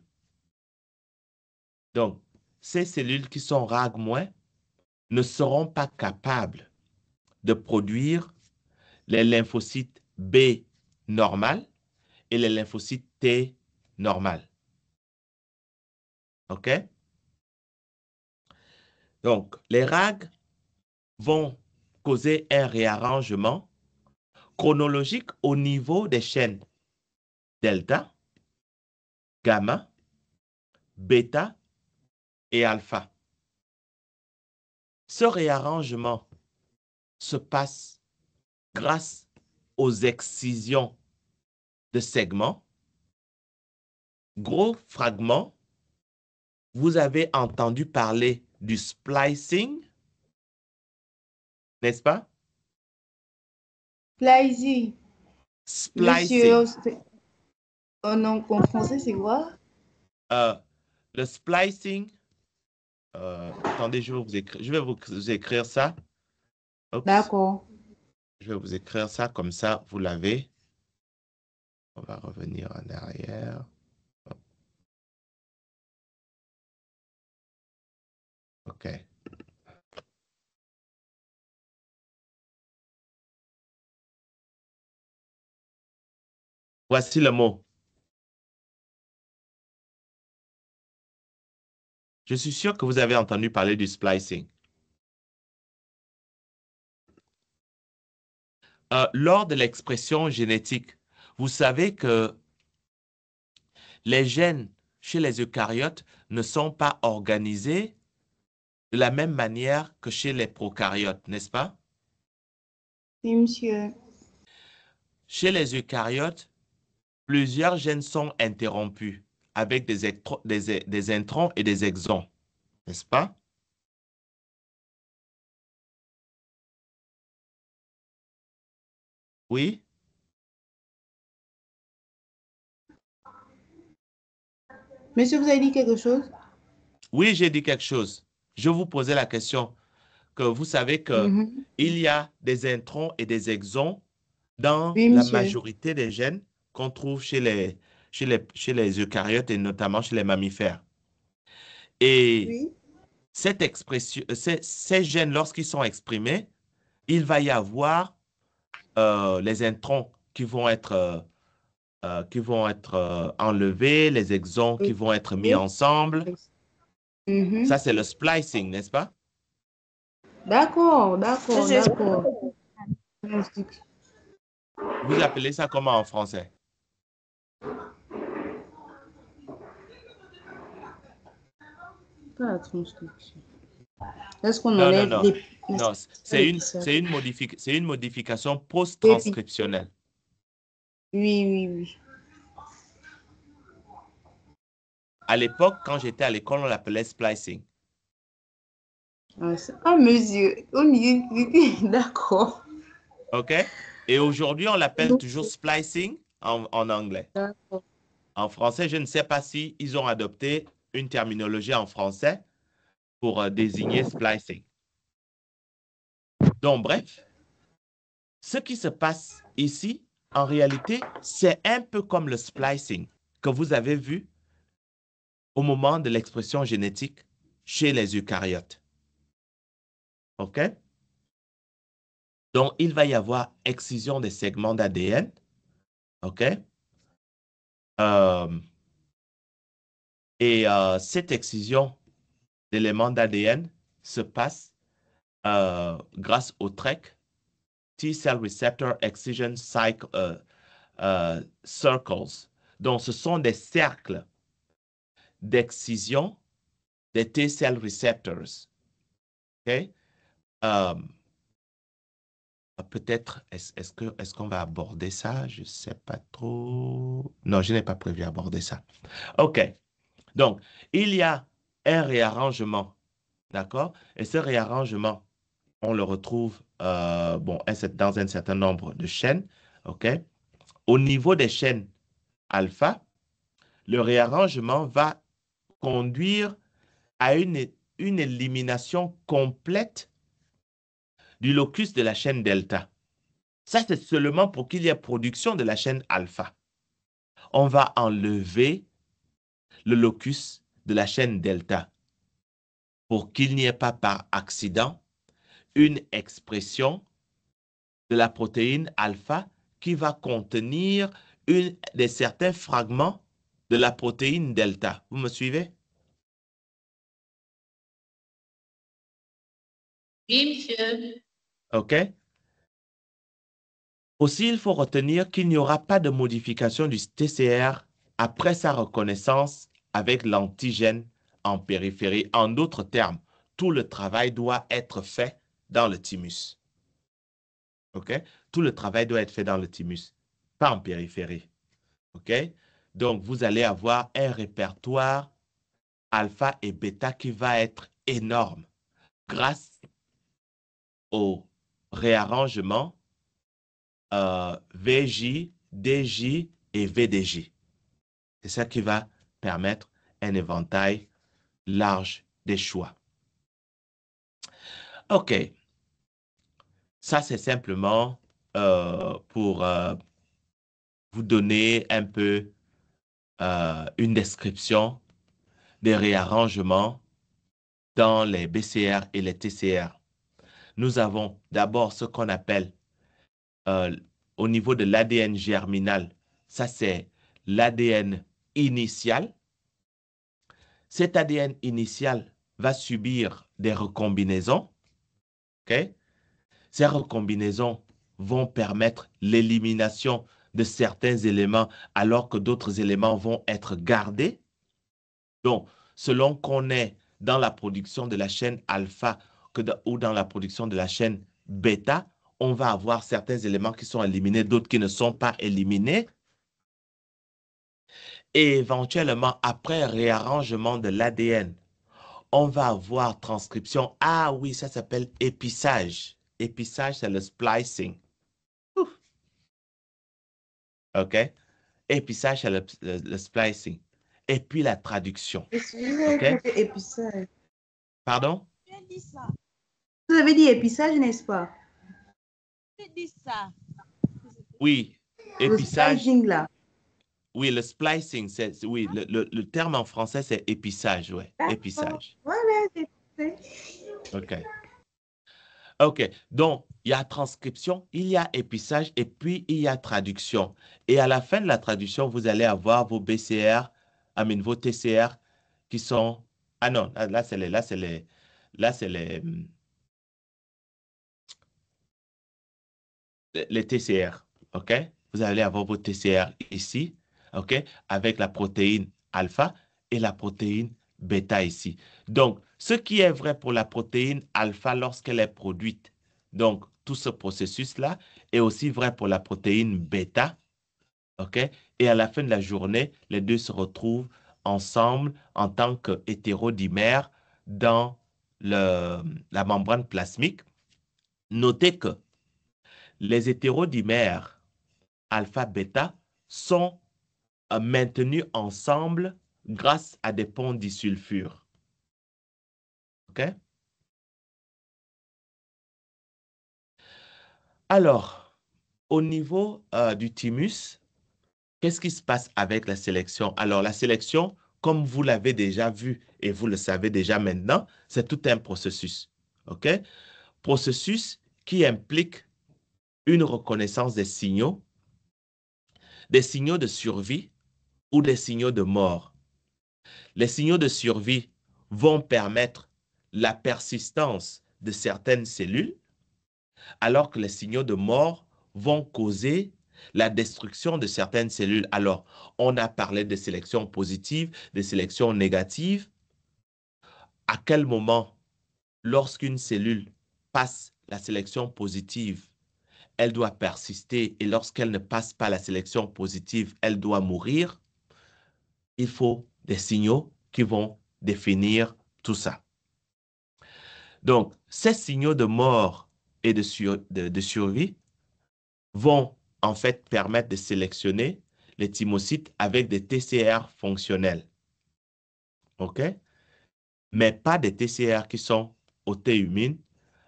A: Donc, ces cellules qui sont RAG- ne seront pas capables de produire les lymphocytes B normal et les lymphocytes T normal. OK? Donc, les RAG vont causer un réarrangement chronologique au niveau des chaînes delta, gamma, bêta et alpha. Ce réarrangement se passe grâce aux excisions de segments. Gros fragments, vous avez entendu parler du splicing, n'est-ce pas?
D: Splicing.
A: Splicing.
D: Monsieur, en français, c'est quoi?
A: Le splicing, attendez, je vais vous écrire ça. Oups.
D: D'accord.
A: Je vais vous écrire ça comme ça, vous l'avez. On va revenir en arrière. OK. Voici le mot. Je suis sûr que vous avez entendu parler du splicing. Lors de l'expression génétique, vous savez que les gènes chez les eucaryotes ne sont pas organisés de la même manière que chez les prokaryotes, n'est-ce pas?
D: Oui, monsieur.
A: Chez les eucaryotes, plusieurs gènes sont interrompus avec des introns et des exons, n'est-ce pas? Oui?
D: Monsieur, vous avez dit quelque chose?
A: Oui, j'ai dit quelque chose. Je vous posais la question que vous savez que
D: Mhm.
A: il y a des introns et des exons dans
D: Oui,
A: la
D: monsieur.
A: majorité des gènes qu'on trouve chez les eucaryotes et notamment chez les mammifères. Et
D: Oui.
A: cette expression, ces gènes, lorsqu'ils sont exprimés, il va y avoir les introns qui vont être enlevés, les exons qui vont être mis
D: Oui.
A: ensemble.
D: Mhm.
A: Ça, c'est le splicing, n'est-ce pas?
D: D'accord, d'accord,
C: Je-
D: d'accord.
A: Vous appelez ça comment en français?
D: Pas la transcription. Est-ce qu'on
A: Non, non,
D: enlève
A: non.
D: les...
A: Non,
D: pas l'épissage.
A: c'est une modification
D: Oui,
A: post-transcriptionnelle.
D: oui, oui, oui.
A: À l'époque, quand j'étais à l'école, on l'appelait splicing.
D: Ah, monsieur, au milieu, d'accord.
A: OK? Et aujourd'hui, on l'appelle toujours splicing en anglais.
D: D'accord.
A: En français, je ne sais pas si ils ont adopté une terminologie en français pour désigner splicing. Donc, bref, ce qui se passe ici, en réalité, c'est un peu comme le splicing que vous avez vu au moment de l'expression génétique chez les eucaryotes. OK? Donc, il va y avoir excision des segments d'ADN. OK? Cette excision d'éléments d'ADN se passe grâce au TREC, T-Cell Receptor Excision Circles. Donc, ce sont des cercles d'excision des T-Cell Receptors. OK? Peut-être, est-ce qu'on va aborder ça? Je ne sais pas trop. Non, je n'ai pas prévu d'aborder ça. OK. Donc, il y a un réarrangement, d'accord? Et ce réarrangement, on le retrouve bon, dans un certain nombre de chaînes, OK? Au niveau des chaînes alpha, le réarrangement va conduire à une élimination complète du locus de la chaîne delta. Ça, c'est seulement pour qu'il y ait production de la chaîne alpha. On va enlever le locus de la chaîne delta pour qu'il n'y ait pas par accident une expression de la protéine alpha qui va contenir certains fragments de la protéine delta. Vous me suivez?
B: Oui, monsieur.
A: OK? Aussi, il faut retenir qu'il n'y aura pas de modification du TCR après sa reconnaissance avec l'antigène en périphérie. En d'autres termes, tout le travail doit être fait dans le thymus. OK? Tout le travail doit être fait dans le thymus, pas en périphérie. OK? Donc, vous allez avoir un répertoire alpha et bêta qui va être énorme grâce au réarrangement VJ, DJ et VDJ. C'est ça qui va permettre un éventail large des choix. OK. Ça, c'est simplement pour vous donner un peu une description des réarrangements dans les BCR et les TCR. Nous avons d'abord ce qu'on appelle au niveau de l'ADN germinal, ça c'est l'ADN initial. Cet ADN initial va subir des recombinaisons. Okay? Ces recombinaisons vont permettre l'élimination de certains éléments alors que d'autres éléments vont être gardés. Donc, selon qu'on est dans la production de la chaîne alpha ou dans la production de la chaîne bêta, on va avoir certains éléments qui sont éliminés, d'autres qui ne sont pas éliminés. Et éventuellement, après réarrangement de l'ADN, on va avoir transcription. Ah oui, ça s'appelle épissage. Épissage, c'est le splicing. Ouf. OK? Épissage, c'est le splicing. Et puis la traduction.
D: Excusez-moi,
A: OK?
D: épissage.
A: Pardon?
D: Vous avez dit épissage, n'est-ce pas?
A: Oui,
D: Le
A: épissage.
D: splicing, là.
A: Oui, le splicing, oui, le terme en français, c'est épissage, ouais, épissage.
D: Voilà, c'est
A: OK. OK. Donc, il y a transcription, il y a épissage et puis il y a traduction. Et à la fin de la traduction, vous allez avoir vos BCR, vos TCR qui sont... Ah non, là, c'est les TCR. OK? Vous allez avoir vos TCR ici, OK? Avec la protéine alpha et la protéine bêta ici. Donc, ce qui est vrai pour la protéine alpha lorsqu'elle est produite, donc tout ce processus-là est aussi vrai pour la protéine bêta, OK? Et à la fin de la journée, les deux se retrouvent ensemble en tant qu'hétérodimères dans la membrane plasmique. Notez que les hétérodimères alpha-bêta sont maintenus ensemble grâce à des ponts disulfure. OK? Alors, au niveau du thymus, qu'est-ce qui se passe avec la sélection? Alors, la sélection, comme vous l'avez déjà vu et vous le savez déjà maintenant, c'est tout un processus. OK? Processus qui implique une reconnaissance des signaux de survie ou des signaux de mort. Les signaux de survie vont permettre la persistance de certaines cellules, alors que les signaux de mort vont causer la destruction de certaines cellules. Alors, on a parlé de sélection positive, de sélection négative. À quel moment, lorsqu'une cellule passe la sélection positive, elle doit persister et lorsqu'elle ne passe pas la sélection positive, elle doit mourir? Il faut des signaux qui vont définir tout ça. Donc, ces signaux de mort et de survie vont en fait permettre de sélectionner les thymocytes avec des TCR fonctionnels. OK? Mais pas des TCR qui sont auto-immunes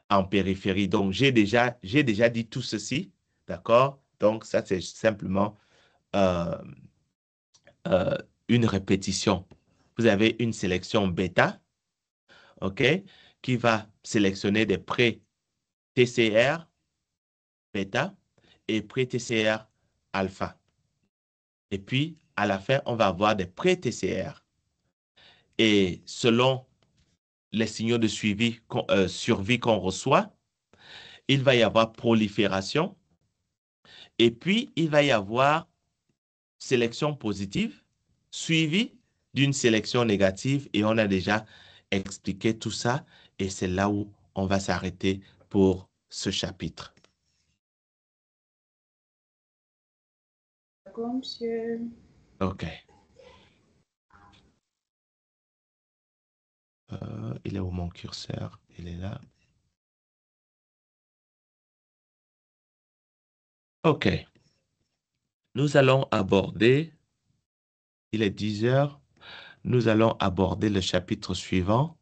A: en périphérie. Donc, j'ai déjà dit tout ceci. D'accord? Donc, ça, c'est simplement euh, une répétition. Vous avez une sélection bêta, OK, qui va sélectionner des pré-TCR bêta et pré-TCR alpha. Et puis, à la fin, on va avoir des pré-TCR. Et selon les signaux de survie qu'on reçoit, il va y avoir prolifération. Et puis, il va y avoir sélection positive suivie d'une sélection négative. Et on a déjà expliqué tout ça. Et c'est là où on va s'arrêter pour ce chapitre.
D: D'accord, monsieur.
A: OK. Il est où mon curseur? Il est là. OK. Nous allons aborder, il est 10 heures, nous allons aborder le chapitre suivant.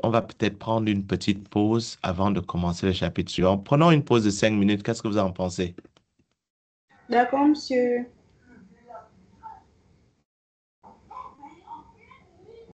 A: On va peut-être prendre une petite pause avant de commencer le chapitre suivant. Prenons une pause de 5 minutes. Qu'est-ce que vous en pensez?
D: D'accord, monsieur.